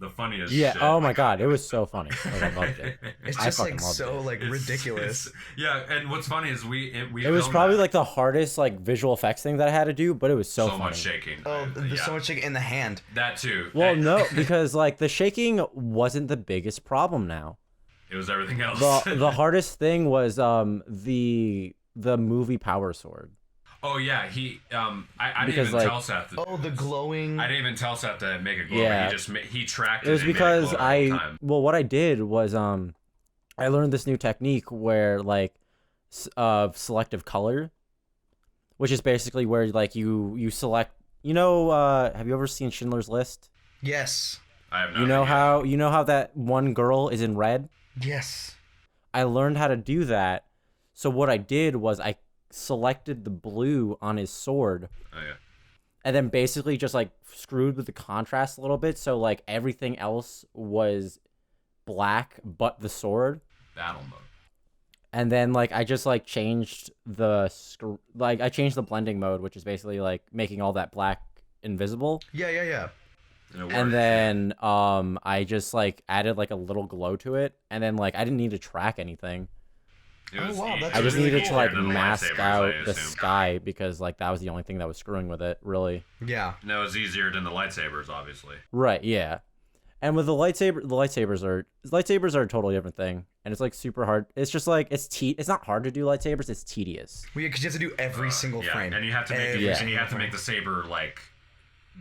the funniest. Yeah. shit. Oh my god, it was so funny. Like, I loved it. It's I just fucking like loved so it. like ridiculous. Yeah, and what's funny is we It was probably like the hardest like visual effects thing that I had to do, but it was so funny. much shaking. Oh, there's so much shaking in the hand. That too. Well, no, because like the shaking wasn't the biggest problem now. It was everything else. The hardest thing was the movie Power Sword. Oh yeah, I didn't Because, even like- tell Seth. Oh, the glowing. I didn't even tell Seth to make it glow. Yeah. He tracked it. It was and made because glow the whole time. what I did was I learned this new technique where like selective color, which is basically where like you select. Have you ever seen Schindler's List? Yes. I have no You know idea. how that one girl is in red? Yes. I learned how to do that. So what I did was I selected the blue on his sword. Oh yeah. And then basically just like screwed with the contrast a little bit, so like everything else was black but the sword. Battle mode. And then like I just like changed I changed the blending mode, which is basically like making all that black invisible. Yeah. And, it worked. And then I just like added like a little glow to it, and then like I didn't need to track anything. It was Oh, wow, easy. that's I just It was needed to easier like than the mask lightsabers, out I the assume. sky because like that was the only thing that was screwing with it, really. Yeah. No, it was easier than the lightsabers, obviously. Right, yeah. And with the lightsabers are a totally different thing, and it's like super hard. It's just like it's not hard to do lightsabers, it's tedious. Well, yeah, because you have to do every single Yeah, frame. and you have to make Yeah. and you have to make the saber like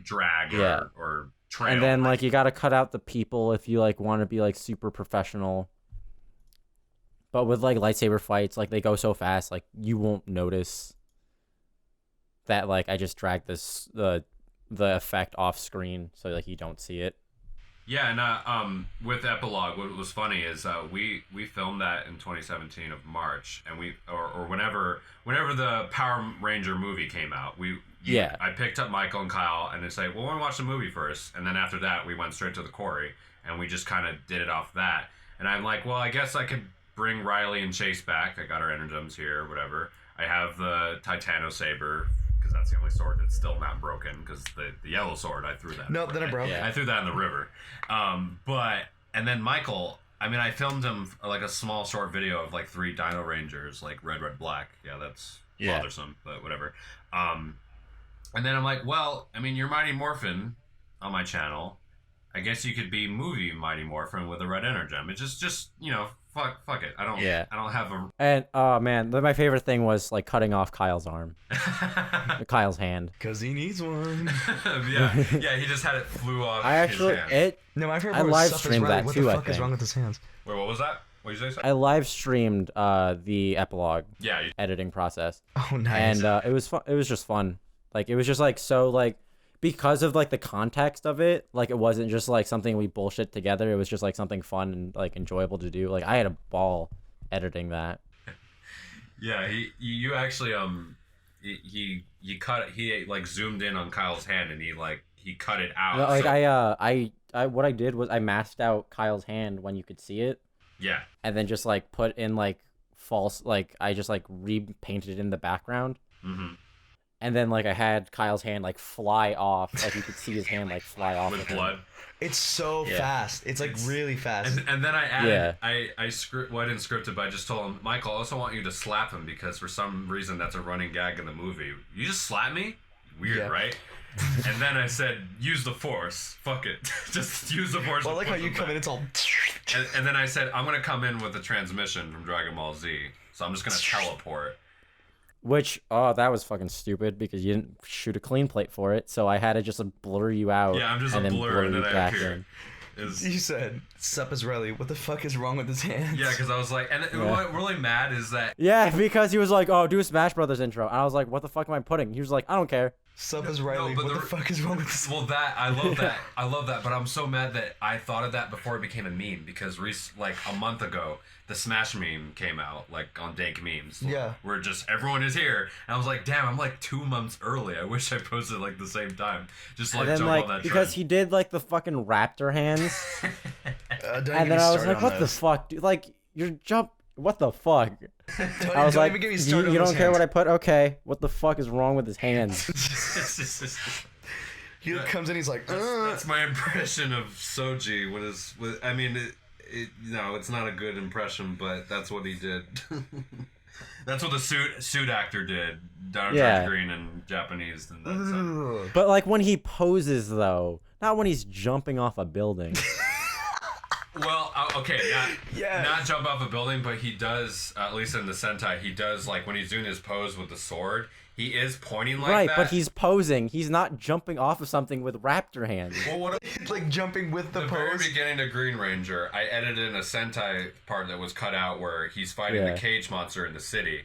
drag Yeah. or trail. And then like you got to cut out the people if you like want to be like super professional. But with like lightsaber fights, like they go so fast, like you won't notice that like I just dragged the effect off screen so like you don't see it. Yeah, and with Epilogue, what was funny is we filmed that in 2017 of March, and or whenever the Power Ranger movie came out, I picked up Michael and Kyle and they say, well, we're gonna watch the movie first, and then after that we went straight to the quarry and we just kind of did it off that. And I'm like, well, I guess I could bring Riley and Chase back. I got our Energems here, whatever. I have the Titano saber because that's the only sword that's still not broken. Because the yellow sword, I threw that. No, then it broke. I threw that in the river. And then Michael, I mean, I filmed him like a small short video of like 3 Dino Rangers, like red, black. Yeah, that's bothersome, but whatever. And then I'm like, well, I mean, you're Mighty Morphin on my channel. I guess you could be movie Mighty Morphin with a red Energem. It's just fuck it. I don't have a And oh man, my favorite thing was like cutting off Kyle's arm, Kyle's hand. Because he needs one. yeah, he just had it flew off. I actually his hand. No, my favorite I was live Sup is streamed Riley. that What too, the I fuck is think. wrong with his hands? Wait, what was that? What did you say? I live streamed the epilogue Yeah. editing process, Oh, nice. and it was fun. It was just fun. Like it was just like so like because of like the context of it. Like it wasn't just like something we bullshit together. It was just like something fun and like enjoyable to do. Like I had a ball editing that. Yeah, you actually he cut he like zoomed in on Kyle's hand and he cut it out. No, like so- I what I did was I masked out Kyle's hand when you could see it, yeah. and then just like put in like false like I just like repainted it in the background, Mm-hmm. and then like I had Kyle's hand like fly off, like you could see his hand like fly off With of him. blood. It's so Yeah. fast. It's like really fast. And then I added, Yeah. I script, well, I didn't script it, but I just told him, Michael, I also want you to slap him because for some reason that's a running gag in the movie. You just slap me? Weird, Yeah. right? And then I said, use the force. Fuck it. Just use the force. Well, I to like how push you him come in, back. it's all. And then I said, I'm going to come in with a transmission from Dragon Ball Z. So I'm just going to teleport. Which that was fucking stupid because you didn't shoot a clean plate for it, so I had to just blur you out. Yeah, I'm just and a then blur and you then I back appear. in. You said, Sup is Riley. What the fuck is wrong with his hands? Yeah, because I was like, and Yeah. what really mad is that Yeah, because he was like, "Oh, do a Smash Brothers intro," and I was like, "What the fuck am I putting?" He was like, "I don't care." Sup is Riley. but What the fuck is wrong with his Well, that I love that. I love that, but I'm so mad that I thought of that before it became a meme because like a month ago, the Smash meme came out like on Dank Memes. Yeah. Where just everyone is here, and I was like, damn, I'm like 2 months early. I wish I posted like the same time, just to, like And then jump like on that because trend. he did like the fucking raptor hands, Don't and even then I was start like, on "What the this. fuck, dude? Like you're jump. What the fuck?" Don't, I was don't like, even get me "You, started you on don't his care what I hands. put? Okay. What the fuck is wrong with his hands?" He comes in, he's like, That's my impression of Soji. I mean, it's not a good impression, but that's what he did. That's what the suit actor did. Down Yeah. Green in Japanese. And that's, Ugh. But like when he poses though, not when he's jumping off a building. well, okay, Yes. not jump off a building, but he does. At least in the Sentai, he does like when he's doing his pose with the sword. He is pointing like Right, that. but he's posing. He's not jumping off of something with raptor hands. Well, what He's like jumping with the very pose. beginning of Green Ranger, I edited in a Sentai part that was cut out where he's fighting Yeah. the cage monster in the city.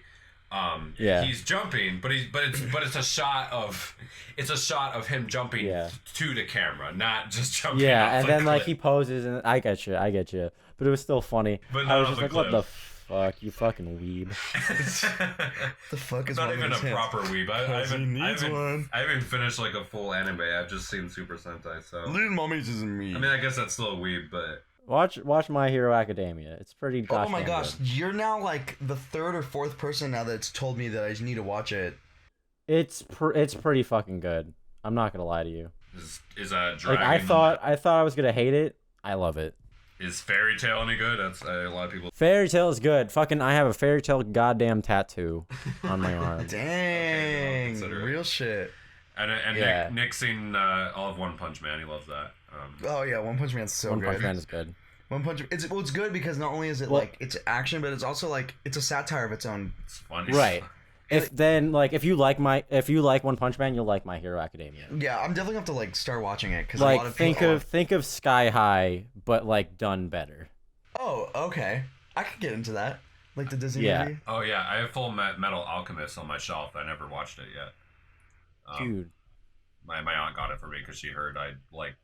Yeah. He's jumping, but it's a shot of him jumping Yeah. to the camera, not just jumping. Yeah, off and a then like cliff. he poses, and I get you. But it was still funny. But I not was off just a like, what the cliff. fuck, you fucking weeb. The fuck is Not wrong even a with his hands? proper weeb. I 'Cause he needs haven't, one. I haven't finished like a full anime. I've just seen Super Sentai, so Little mommies isn't me. I mean, I guess that's still a weeb, but Watch My Hero Academia. It's pretty. Oh my goddamn gosh, good. you're now like the third or fourth person now that's told me that I just need to watch it. It's pretty fucking good. I'm not gonna lie to you. is a Like dragon. I thought I was gonna hate it. I love it. Is Fairy Tail any good? That's a lot of people. Fairy Tail is good. Fucking, I have a Fairy Tail goddamn tattoo on my arm. Dang, consider it. real shit. And Yeah. Nick's seen all of One Punch Man. He loves that. Oh yeah, One Punch Man's so One good. Punch Man is good. One Punch. It's good because not only is it Well- like it's action, but it's also like it's a satire of its own. It's funny. Right. If you like One Punch Man, you'll like My Hero Academia. Yeah, I'm definitely gonna have to like start watching it because Like a lot of think people. of Sky High, but like done better. Oh, okay. I could get into that. Like the Disney Yeah. movie. Oh yeah, I have Full Metal Alchemist on my shelf. I never watched it yet. Dude, My aunt got it for me because she heard I like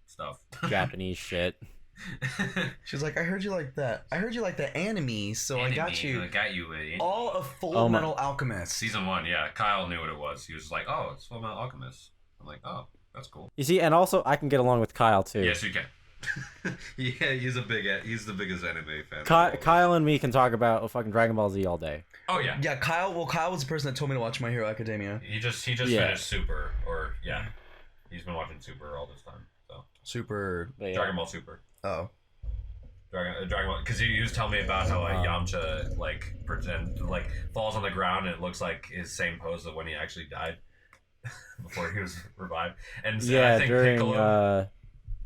stuff. Japanese shit. She's like, I heard you like that. I heard you like the anime, so I got you I got you. all of Full Oh my- Metal Alchemist. Season 1, yeah. Kyle knew what it was. He was like, "Oh, it's Full Metal Alchemist." I'm like, "Oh, that's cool." You see, and also I can get along with Kyle too. Yes, you can. Yeah, he's the biggest anime fan. Kyle and me can talk about fucking Dragon Ball Z all day. Oh yeah. Yeah, Kyle. Well, Kyle was the person that told me to watch My Hero Academia. He just Yeah. finished Super, or yeah, he's been watching Super all this time. So Super. But yeah. Dragon Ball Super, Oh. Dragon Ball, because he was telling me about how Yamcha like falls on the ground and it looks like his same pose of when he actually died before he was revived. And so Yeah, I think during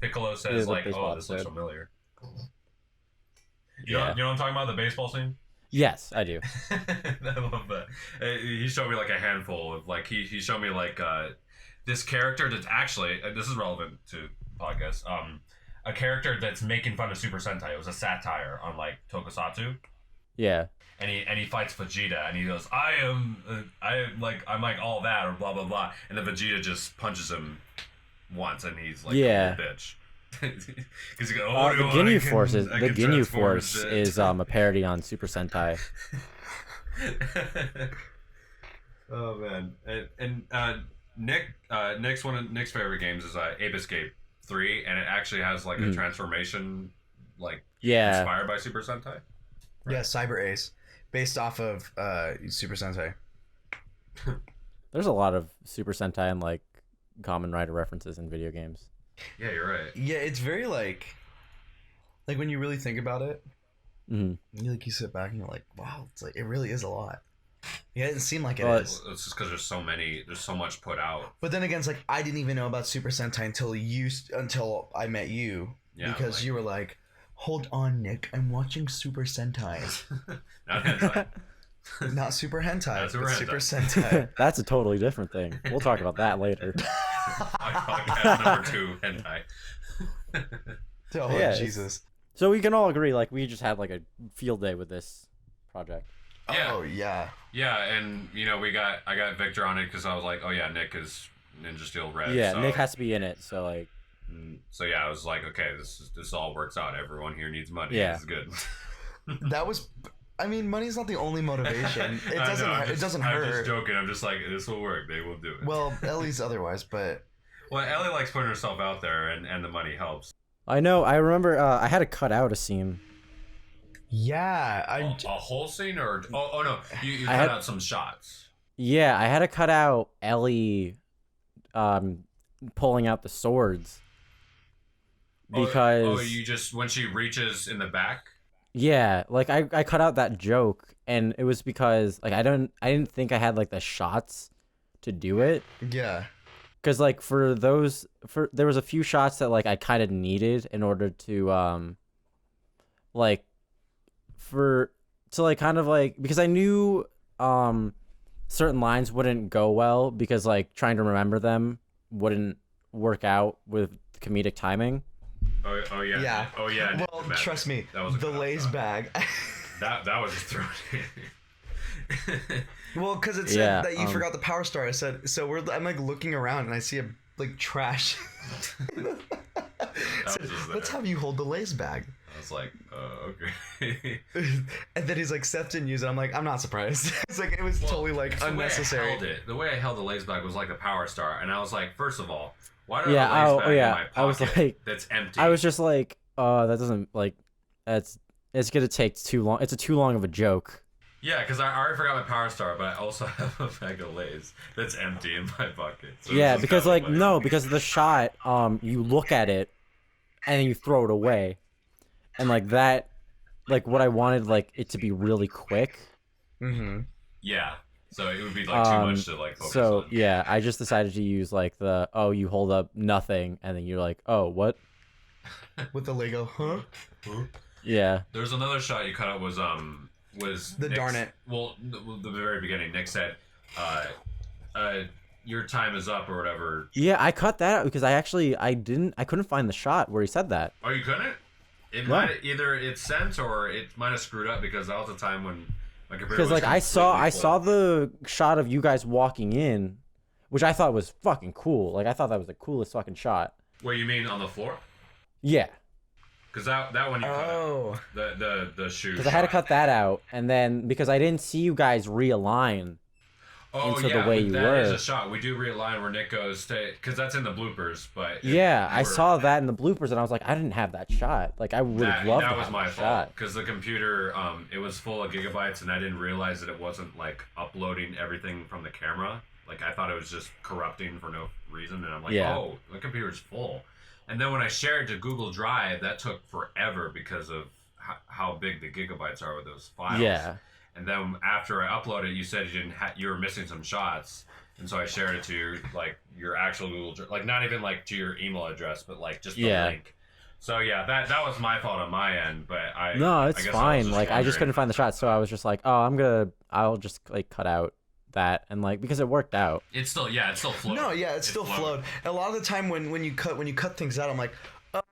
Piccolo says the like, baseball "Oh, this looks episode. familiar." You know what I'm talking about? The baseball scene? Yes, I do. I love that. He showed me like a handful of like he showed me like this character that's actually this is relevant to podcast. A character that's making fun of Super Sentai. It was a satire on like Tokusatsu. Yeah. And he fights Vegeta and he goes, I'm like all that or blah blah blah, and then Vegeta just punches him once and he's like a bitch. Because he goes, the Ginyu Force is a parody on Super Sentai. Oh man, and Nick's one of Nick's favorite games is Ape Escape 3, and it actually has like a transformation like inspired by Super Sentai. Right. Yeah, Cyber Ace, based off of Super Sentai. There's a lot of Super Sentai and like Kamen Rider references in video games. Yeah, you're right. Yeah, it's very like when you really think about it, you sit back and you're like, wow, it's like it really is a lot. Yeah, it doesn't seem like it is. It's just because there's so much put out. But then again, it's like I didn't even know about Super Sentai until I met you, because you were like, hold on, Nick, I'm watching Super Sentai. Not hentai. Not Super Hentai, Super but hentai. Super Sentai. That's a totally different thing. We'll talk about that later. Podcast number 2, hentai. Oh, yeah, Jesus. So we can all agree, like, we just had like a field day with this project. Yeah. Oh, yeah. Yeah, and I got Victor on it because I was like, oh yeah, Nick is Ninja Steel Red. Yeah, so. Nick has to be in it, so like. So yeah, I was like, okay, this all works out. Everyone here needs money. Yeah. This is good. That was. I mean, money's not the only motivation. It doesn't. It doesn't hurt. I'm just joking. I'm just like, this will work. They will do it. Well, Ellie's otherwise, but. Well, Ellie likes putting herself out there, and the money helps. I know. I remember. I had to cut out a scene. Yeah, A whole scene, or oh no, you cut out some shots. Yeah, I had to cut out Ellie, pulling out the swords. Because you just when she reaches in the back. Yeah, like I cut out that joke, and it was because like I didn't think I had like the shots to do it. Yeah. Because like there was a few shots that like I kind of needed in order to like kind of like because I knew certain lines wouldn't go well because like trying to remember them wouldn't work out with comedic timing. Oh yeah. Yeah. Oh yeah. Well, trust me, the Lay's bag. that was just thrown in. Well, because it said that you forgot the power star. I said so. I'm like looking around and I see a like trash. Let's have you hold the Lay's bag. I was like, okay. And then he's like, Seth didn't use it. I'm like, I'm not surprised. It's like it was totally like unnecessary. The way I held the Lay's bag was like the power star, and I was like, first of all, why do I have a Lay's bag in my pocket I was like, that's empty? I was just like, that doesn't like, it's gonna take too long. It's too long of a joke. Yeah, because I already forgot my power star, but I also have a bag of Lay's that's empty in my pocket. So yeah, because like because the shot, you look at it, and then you throw it away, and like that, like what I wanted like it to be really quick. Mm-hmm. Yeah. So it would be like too much to like focus on. Yeah, I just decided to use like you hold up nothing and then you're like, oh, what? With the Lego, huh? Yeah. There's another shot you cut out was the Nick's, darn it. Well, the very beginning, Nick said, your time is up or whatever. Yeah, I cut that out because I couldn't find the shot where he said that. Oh, you couldn't? It might either it sent or it might have screwed up because that was the time when my computer was because like I saw the shot of you guys walking in, which I thought was fucking cool. Like I thought that was the coolest fucking shot. Wait, you mean on the floor? Yeah. Because that one you cut out. The shoe. Because I had to cut that out, and then because I didn't see you guys realign into the way you were. That is a shot. We do realign where Nick goes because that's in the bloopers. But yeah, I saw that in the bloopers, and I was like, I didn't have that shot. Like I would have loved to have that shot. That was my fault because the computer, it was full of gigabytes, and I didn't realize that it wasn't like uploading everything from the camera. Like I thought it was just corrupting for no reason, and I'm like, oh, the computer's full. And then when I shared to Google Drive, that took forever because of how big the gigabytes are with those files. Yeah. And then after I uploaded, you said you were missing some shots, and so I shared it to your actual Google Drive, like not even like to your email address, but like just the link. So yeah, that was my fault on my end, but No, I it's guess fine. Like I just wondering. couldn't find the shot, so I was just like, oh, I'll just like cut out that and like because it worked out. It's still flowed. No, yeah, it still flowed. And a lot of the time when you cut things out, I'm like,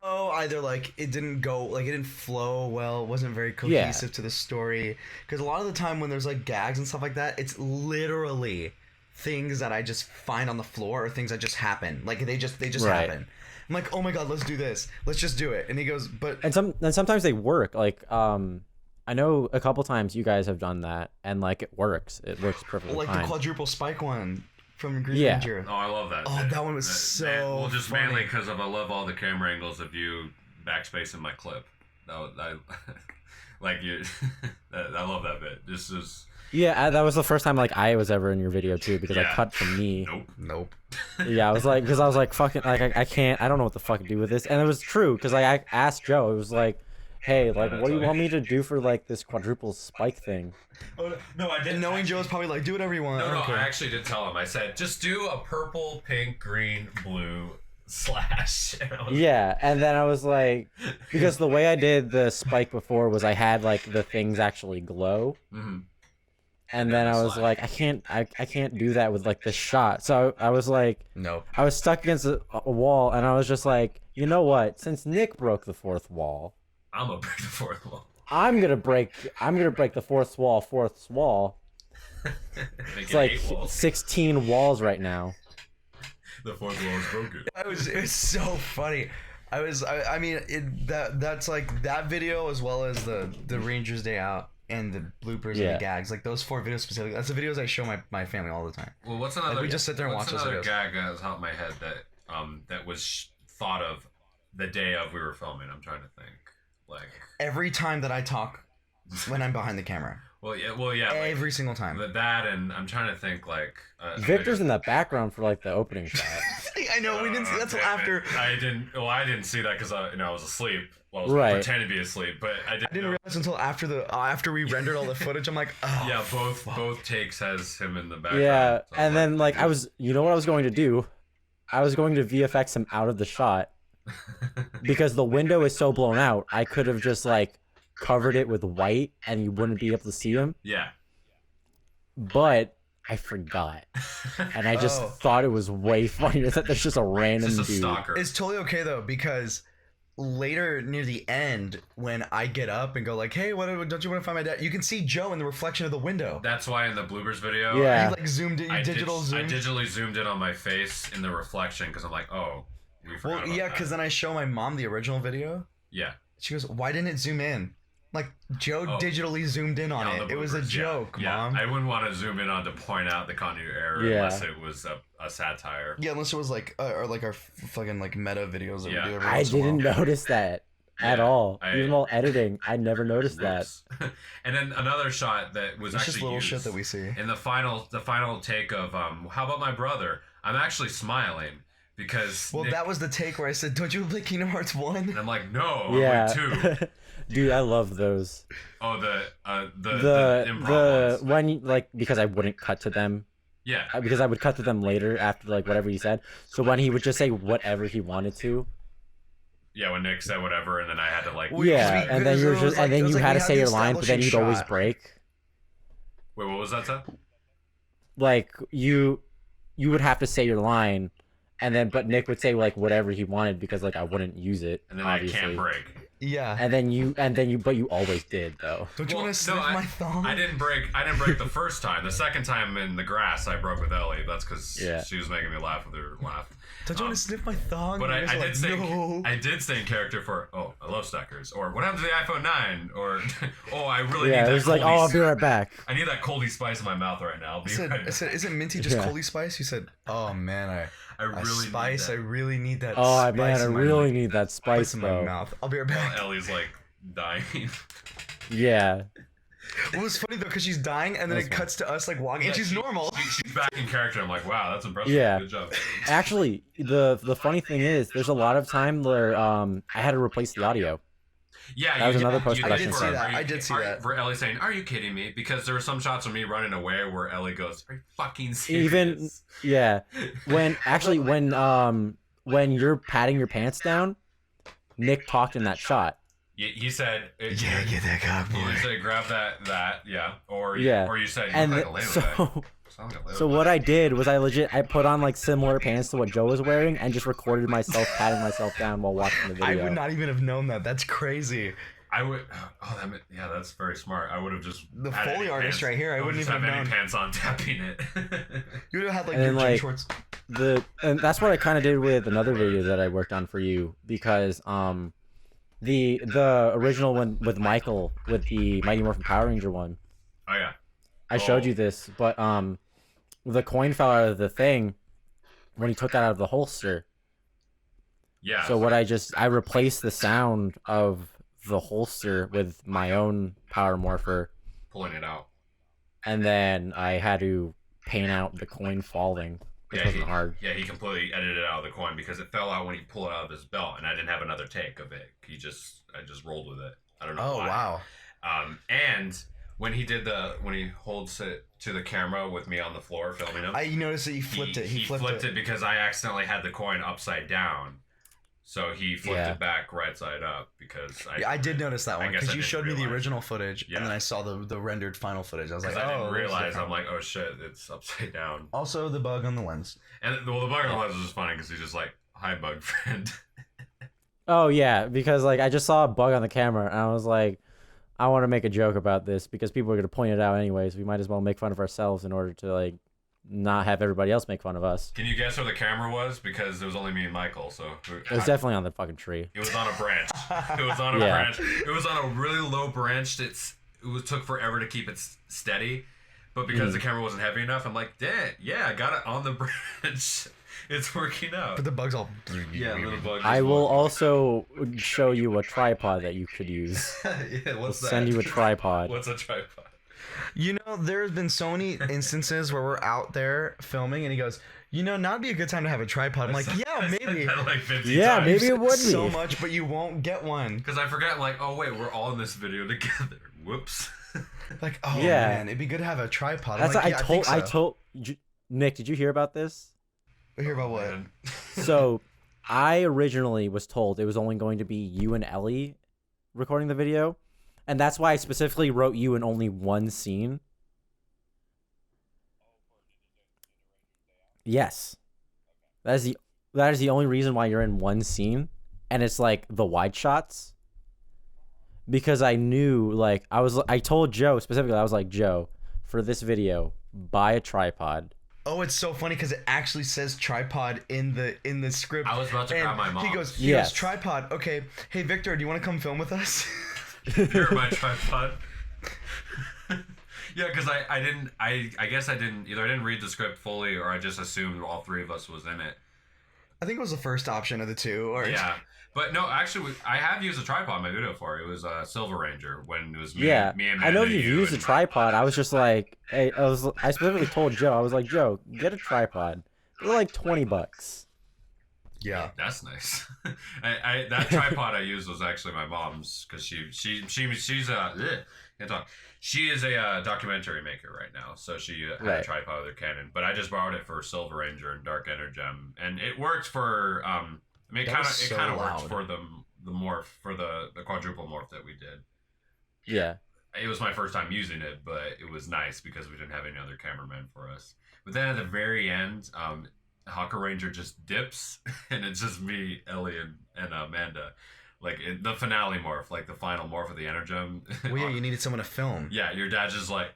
oh, either like it didn't flow well, it wasn't very cohesive to the story. Because a lot of the time when there's like gags and stuff like that, it's literally things that I just find on the floor or things that just happen. Like they just Right. happen. I'm like, oh my god, let's do this. Let's just do it. And he goes, but And sometimes they work. Like I know a couple times you guys have done that, and like it works. It works perfectly like fine. the quadruple spike one from Green Yeah. Ranger. Oh, I love that. Oh, that one was so well, just funny. mainly because I love all the camera angles of you backspacing my clip. I like you. I love that bit. This is. Yeah, that was the first time like I was ever in your video too, because I Yeah. cut from me. Nope. Yeah, I was like fucking like I can't, I don't know what the fuck to do with this, and it was true because like I asked Joe, it was like, hey, like what do you want me to do for like this quadruple spike thing? Oh, no, I And didn't. knowing Joe's probably like, do whatever you want. No, I no, don't care. I actually did tell him. I said, just do a purple, pink, green, blue slash. And I was- Yeah, and then I was like, because the way I did the spike before was I had like the things actually glow. Mhm. And then I was like, I can't do that with like this shot. So I was like, Nope. I was stuck against a wall, and I was just like, you know what? Since Nick broke the fourth wall, I'm gonna break the fourth wall. I'm gonna break the fourth wall. Make It's it like 8 walls. 16 walls right now. The fourth wall is broken. It was so funny. I mean that's like that video as well as the Rangers Day Out and the bloopers and Yeah. the gags, like those 4 videos specifically. That's the videos I show my family all the time. Well, what's another? Like, we just sit there and what's watch those another videos. gag that was out my head that was thought of the day of we were filming. I'm trying to think. Like Every time that I talk when I'm behind the camera, well, yeah. every single time. Like, that and I'm trying to think like. Victor's in the background for like the opening shot. I know we didn't see that till damn it. after. I didn't see that because I was asleep. Well, I was Right. pretending to be asleep, but I didn't know. Realize until after we rendered all the footage. I'm like, oh Yeah, both fuck. both takes has him in the background. Yeah, So I'm and then like you know what I was going to do? I was going to VFX him out of the shot because the window is so blown out. I could have just like covered it with white and you wouldn't be able to see him. yeah. But I forgot, and I just Oh. thought it was way funnier that there's just a random Just a dude. stalker. It's totally okay though, because later near the end when I get up and go like, hey, don't you want to find my dad? You can see Joe in the reflection of the window. That's why in the bloopers video, Yeah. He like zoomed in, I digital zoom. digitally zoomed in on my face in the reflection because I'm like, oh, we forgot Well, about yeah, that. because then I show my mom the original video. Yeah. She goes, why didn't it zoom in? Like, Joe Oh. digitally zoomed in on Yeah, it. the It was a bloopers, yeah. joke, Yeah, Mom. I wouldn't want to zoom in on to point out the continuity error Yeah. unless it was a satire. Yeah, unless it was like, or like our fucking like meta videos that Yeah. we do every I once in a while. didn't notice that at Yeah, all. I- Even while editing, I never noticed that. Oops. And then another shot that was It's actually just little used shit that we see. in the final take of how about my brother? I'm actually smiling because Well, Nick, that was the take where I said, don't you play Kingdom Hearts 1? and I'm like, no, I'm Yeah, like 2. dude, I love those. Oh, the The improv ones. when you, like because I wouldn't cut to them Yeah. because I would cut to them later after like whatever he said. So when he would just say whatever he wanted to, Yeah, when Nick said whatever, and then I had to like. Well, yeah, because and then you were it was just like- and it then was you like had we to had say the your line, but then you'd establishing always shot. break. Wait, what was that? Seth? Like you would have to say your line, and then but Nick would say like whatever he wanted because like I wouldn't use it, And then obviously. I can't break. Yeah. And then you but you always did though. Don't you Well, want to no, sniff I- my thumb? I didn't break the first time. The second time in the grass, I broke with Ellie. That's because Yeah. she was making me laugh with her laugh. Don't you want to sniff my thumb? But You guys are I like, did say no. I did stay in character for I love stackers, or what happened to the iPhone 9, or I really Yeah, need it that was like, Coldy oh, I'll be right back. I need that coldy spice in my mouth right now. I'll be right I back. said, isn't minty just Yeah. Coley spice? He said, oh man, I really spice. I need that. really need that. Oh spice man, I in my really mouth. need that spice in my though. mouth. I'll be right back. Ellie's like dying. Yeah. It was funny though because she's dying and then That's it cuts to us like walking and she's normal. She's back in character. I'm like, wow, that's impressive. Yeah. Good job. Actually, the funny thing is, there's a lot of time where I had to replace the audio. Yeah, That was another you post-production did I did see that. I did see that. For Ellie saying, "Are you kidding me?" Because there were some shots of me running away where Ellie goes, "Are you fucking serious?" Even yeah, when you're patting your pants down, Nick talked in that shot. He said, Yeah, get that cock, boy. You said grab that, yeah. Or you said, you And look like a Lego guy. so what I did was I put on like similar pants to what Joe was wearing and just recorded myself patting myself down while watching the I video. would not even have known that. That's crazy. I would. That's very smart. I would have just The had Foley any artist pants. right here. I wouldn't just even have have any known. pants on tapping it. You would have had like And your then, gym like, shorts. And that's what I kind of did with another video that I worked on for you, because the original one with Michael with the Mighty Morphin Power Ranger one, Oh yeah. I showed you this, but the coin fell out of the thing when he took that out of the holster. Yeah. So what I replaced the sound of the holster with my own power morpher, pulling it out. and then I had to paint out the coin falling. It wasn't hard. Yeah, he completely edited out of the coin because it fell out when he pulled it out of his belt, and I didn't have another take of it. I just rolled with it. I don't know Oh why. wow. And when he holds it to the camera with me on the floor filming him, You noticed that you flipped it. He flipped it. because I accidentally had the coin upside down. So he flipped it back right side up because I did notice that one guess because I you didn't showed me the realize. original footage, Yeah. and then I saw the rendered final footage. I was like, I didn't oh, realize. I'm like, oh shit, it's upside down. Also, the bug on the lens. And the bug on the lens was just funny because he's just like, hi, bug friend. Oh yeah, because like I just saw a bug on the camera and I was like, I want to make a joke about this because people are gonna point it out anyways. We might as well make fun of ourselves in order to like not have everybody else make fun of us. Can you guess where the camera was? Because it was only me and Michael, so It was definitely on the fucking tree. it was on a branch. It was on a Yeah. branch. It was on a really low branch. Took forever to keep it steady, but because the camera wasn't heavy enough, I'm like, damn, yeah, I got it on the branch. It's working out. But the bug's all. Yeah, little bug. I will also show you a tripod that you could use. Yeah, We'll what's that? send you a tripod. What's a tripod? You know, there's been so many instances where we're out there filming, and he goes, "Now'd be a good time to have a tripod." I'm like, "Yeah, I said maybe." that like 50 Yeah, times. maybe it would be. So much, but you won't get one. Because I forgot, like, oh wait, we're all in this video together. Whoops. Like, oh Yeah. man, it'd be good to have a tripod. That's I'm like, what yeah, I think so. told Nick. Did you hear about this? Hear about what? Man. So I originally was told it was only going to be you and Ellie recording the video, and that's why I specifically wrote you in only one scene. Yes, that is the only reason why you're in one scene, and it's like the wide shots. Because I knew, like, I told Joe specifically, I was like, Joe, for this video, buy a tripod. Oh, it's so funny because it actually says tripod in the script. I was about to And grab my mom. He goes, Yes. tripod. Okay, hey Victor, do you want to come film with us? You're my tripod. Yeah, because I guess I didn't either. I didn't read the script fully, or I just assumed all three of us was in it. I think it was the first option of the two. Or Yeah, but no, actually, I have used a tripod in my video for it. It was a Silver Ranger when it was me. Yeah, me and I know Amanda, you've you used a and tripod. I was just like, hey, I specifically told Joe, I was like, Joe, get a tripod. They're like $20. Yeah. That's nice. That tripod I used was actually my mom's because she's can't talk. She is a documentary maker right now, so she had a Right. tripod with her Canon. But I just borrowed it for Silver Ranger and Dark Energem, and it worked for. I mean, That was it so kind of worked loud. for the morph for the quadruple morph that we did. Yeah. It was my first time using it, but it was nice because we didn't have any other cameramen for us. But then at the very end, Hawker Ranger just dips, and it's just me, Ellie, and Amanda. Like in the finale morph, like the final morph of the Energem. Well, yeah, you needed someone to film. Yeah, your dad's just like,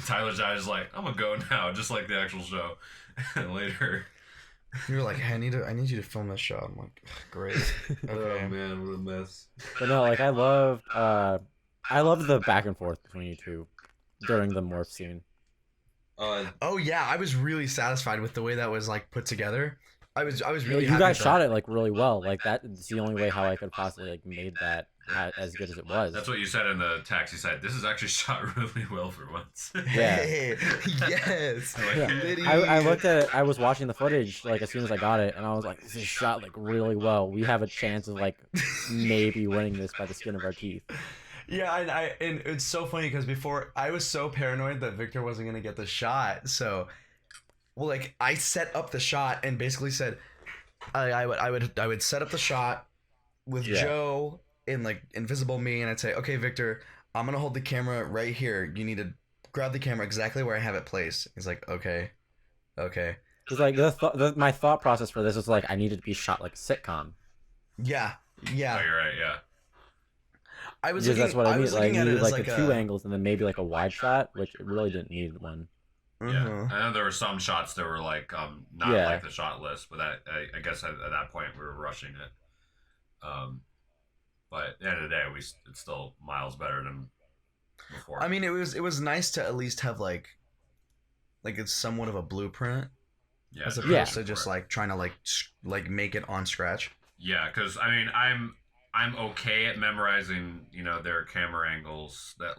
Tyler's dad is like, I'm gonna go now, just like the actual show. And later. You were like, hey, I need you to film this shot. I'm like, great. Okay. Oh man, what a mess. But no, like I loved the back and forth between you two during the morph scene. Oh yeah, I was really satisfied with the way that was like put together. I was really You happy guys with shot that. it like really well. Like that's the only way how I could possibly like made that as good as it was. That's what you said in the text. You said, this is actually shot really well for once. Yeah. Hey, yes. Like, Yeah. Liddy. I looked at it. I was watching the footage like as soon as I got it, and I was like, "This is shot like really well. We have a chance of like maybe winning this by the skin of our teeth." Yeah, and it's so funny because before I was so paranoid that Victor wasn't gonna get the shot. So, well, like I set up the shot and basically said, I would set up the shot, with Yeah. Joe and like invisible me, and I'd say, okay, Victor, I'm gonna hold the camera right here. You need to grab the camera exactly where I have it placed. He's like, okay. Because like my thought process for this was like I needed to be shot like a sitcom. Yeah. Oh, you're right. Yeah. I was Because looking, that's what I mean. was Like looking at needed it as like the two angles and then maybe like a wide shot, which it really didn't need one. Yeah, I know there were some shots that were like not Yeah. like the shot list, but that I guess at that point we were rushing it. But at the end of the day, it's still miles better than before. I mean, it was nice to at least have like it's somewhat of a blueprint yeah, as they're opposed Yeah. to just like trying to like make it on scratch. yeah, because I mean I'm okay at memorizing their camera angles that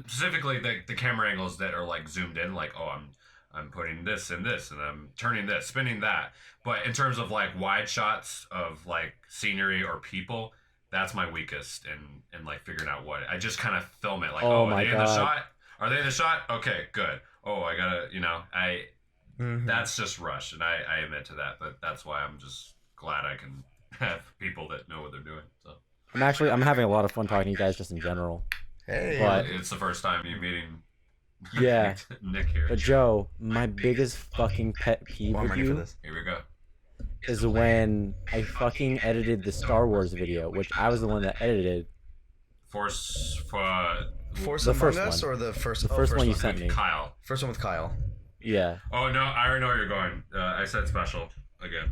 specifically the camera angles that are like zoomed in, like I'm putting this and this and I'm turning this, spinning that. But in terms of like wide shots of like scenery or people, that's my weakest in like figuring out what I just kind of film it like, Oh are my they in the God. shot? Are they in the shot? Okay, good. Oh, I gotta Mhm. that's just rush, and I admit to that, but that's why I'm just glad I can have people that know what they're doing. So I'm having a lot of fun talking to you guys just in general. Hey. But- it's the first time you meeting Yeah. Nick here. But Joe, my biggest fucking pet peeve Well, I'm with ready for you this. Here we go. is when I fucking edited the Star Wars video, which I was the one that edited. Force Force The Among first Us one. or the first The first one you sent me. Kyle. First one with Kyle. Yeah. Oh no, I already know where you're going. I said special again,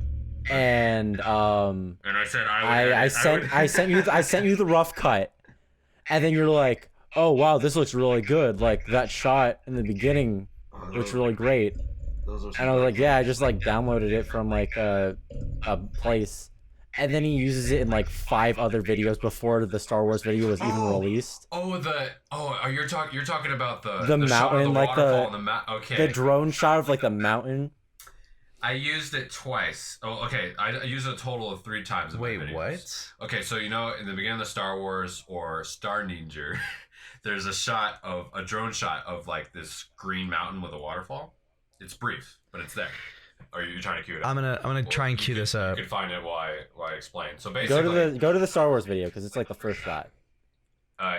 And and I said I sent you the rough cut, and then you're like, oh wow, this looks really good. Like that shot in the beginning looks really great. And I was like, yeah, I just like downloaded it from like a place, and then he uses it in like 5 other videos before the Star Wars video was even released. You're talking about the The shot of mountain, the like waterfall and okay. The drone shot of like the mountain. I used it twice. Oh, okay. I used it a total of 3 times. In my Wait, videos. what? Okay, so in the beginning of the Star Wars or Star Ninja, there's a drone shot of like this green mountain with a waterfall. It's brief, but it's there. Are you trying to cue it up? I'm gonna try and cue this up. You can find it while I explain. So basically, Go to the Star Wars video because it's like the first shot.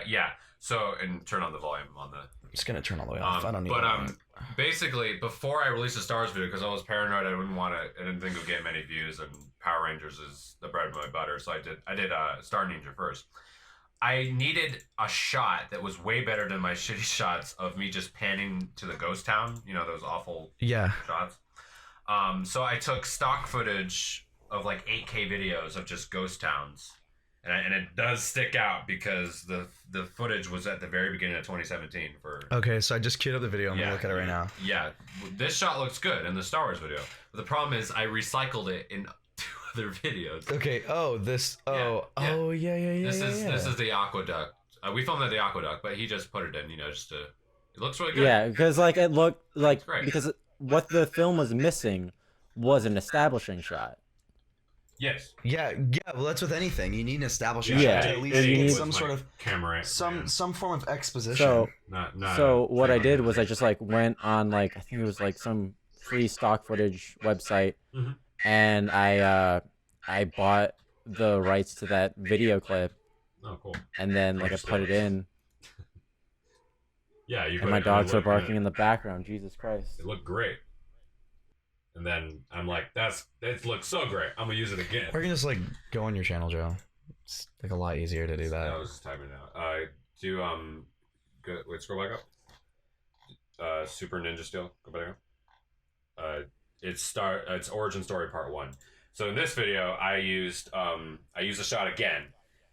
yeah. So and turn on the volume on the. I'm just gonna turn all the way off. I don't need. But basically, before I released the Star Wars video, because I was paranoid, I didn't think it would get many views, and Power Rangers is the bread and my butter. So I did Star Ninja first. I needed a shot that was way better than my shitty shots of me just panning to the ghost town. Those awful Yeah. shots. So I took stock footage of like 8K videos of just ghost towns, and it does stick out because the footage was at the very beginning of 2017 for. Okay, so I just queued up the video. I'm gonna look at it right now. Yeah, this shot looks good in the Star Wars video, but the problem is I recycled it in 2 other videos. Okay. Oh, this. Oh. Yeah, yeah. Oh, yeah. This is the aqueduct. We filmed at the aqueduct, but he just put it in, just to. It looks really good. Yeah, because like it looked like great. because what the film was missing was an establishing shot. Yes. Yeah. Well, that's with anything. You need an establishing Yeah, shot to at least and you get need- some sort of camera. some form of exposition. So Not so what I did was I just like went on like I think it was like some free stock footage website, Mhm. and I bought the rights to that video clip, Oh, cool. and then like I put it in, Yeah, you. and my dogs are barking in the background. Jesus Christ! It looked great. And then I'm like, it looks so great. I'm gonna use it again. Or you can just like go on your channel, Joe. It's like a lot easier to do that. I was just typing it out. Go, wait, scroll back up. Super Ninja Steel. Go back up. It's origin story part 1. So in this video, I used a shot again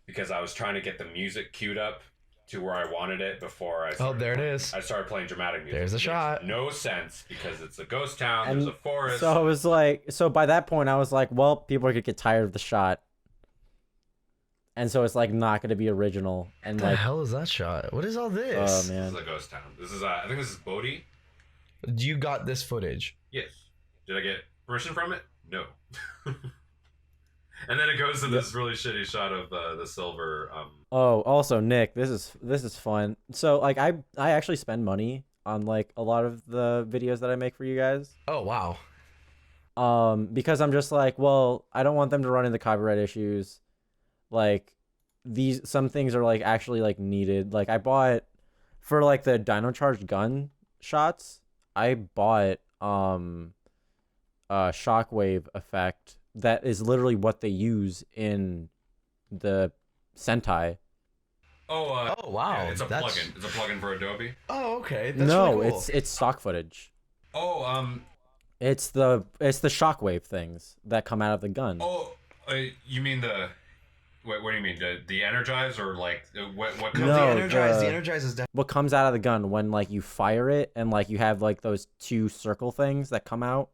because I was trying to get the music queued up to where I wanted it before I. Oh, there it is. I started playing dramatic music. There's the Makes shot. No sense because it's a ghost town. And there's a forest. So I was like, so by that point I was like, well, people are gonna get tired of the shot, and so it's like not gonna be original, and What the like, hell is that shot? What is all oh this? This man, is a ghost town. This is I think this is Bodhi. You got this footage. Yes. Did I get permission from it? No. And then it goes to this really shitty shot of the silver. Oh, also Nick, this is fun. So like I actually spend money on like a lot of the videos that I make for you guys. Oh wow. Because I'm just like, well, I don't want them to run into copyright issues. like some things are like actually like needed. Like I bought for like the Dino Charged gun shots, I bought a shockwave effect that is literally what they use in the Sentai. Oh, Oh wow, yeah, it's a plugin. It's a plugin for Adobe. Oh okay, that's No, really cool. it's stock footage. Oh, It's the shockwave things that come out of the gun. oh, you mean the? What do you mean? The energize or like what comes? No, the energize is definitely. What comes out of the gun when like you fire it and like you have like those two circle things that come out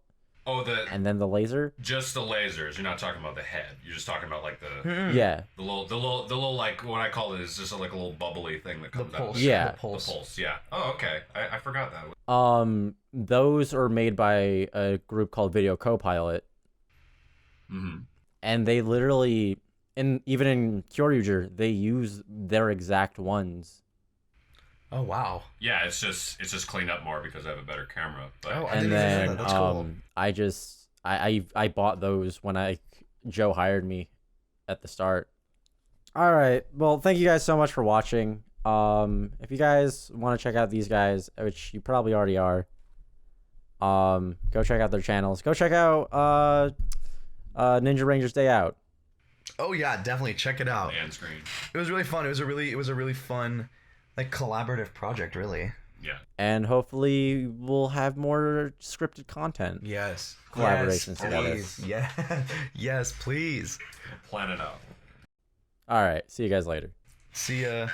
Oh, and then the laser? just the lasers. You're not talking about the head. You're just talking about like the Yeah. the little like what I call it is just like a little bubbly thing that The comes out. pulse. Yeah. The pulse. The pulse. Yeah. Oh, okay. I forgot that. Those are made by a group called Video Copilot, Mm-hmm. and they literally even in Kyoryuger, they use their exact ones. Oh wow. Yeah, it's just cleaned up more because I have a better camera. But Oh, I And didn't even know then that. That's cool. I bought those when Joe hired me at the start. All right. Well, thank you guys so much for watching. If you guys want to check out these guys, which you probably already are, go check out their channels. Go check out Ninja Rangers Day Out. Oh yeah, definitely check it out. and screen. It was really fun. It was a really fun, like collaborative project. Really. Yeah. And hopefully we'll have more scripted content. Yes. Collaborations together. Please. Yeah. Yes, please. Plan it out. All right. See you guys later. See ya.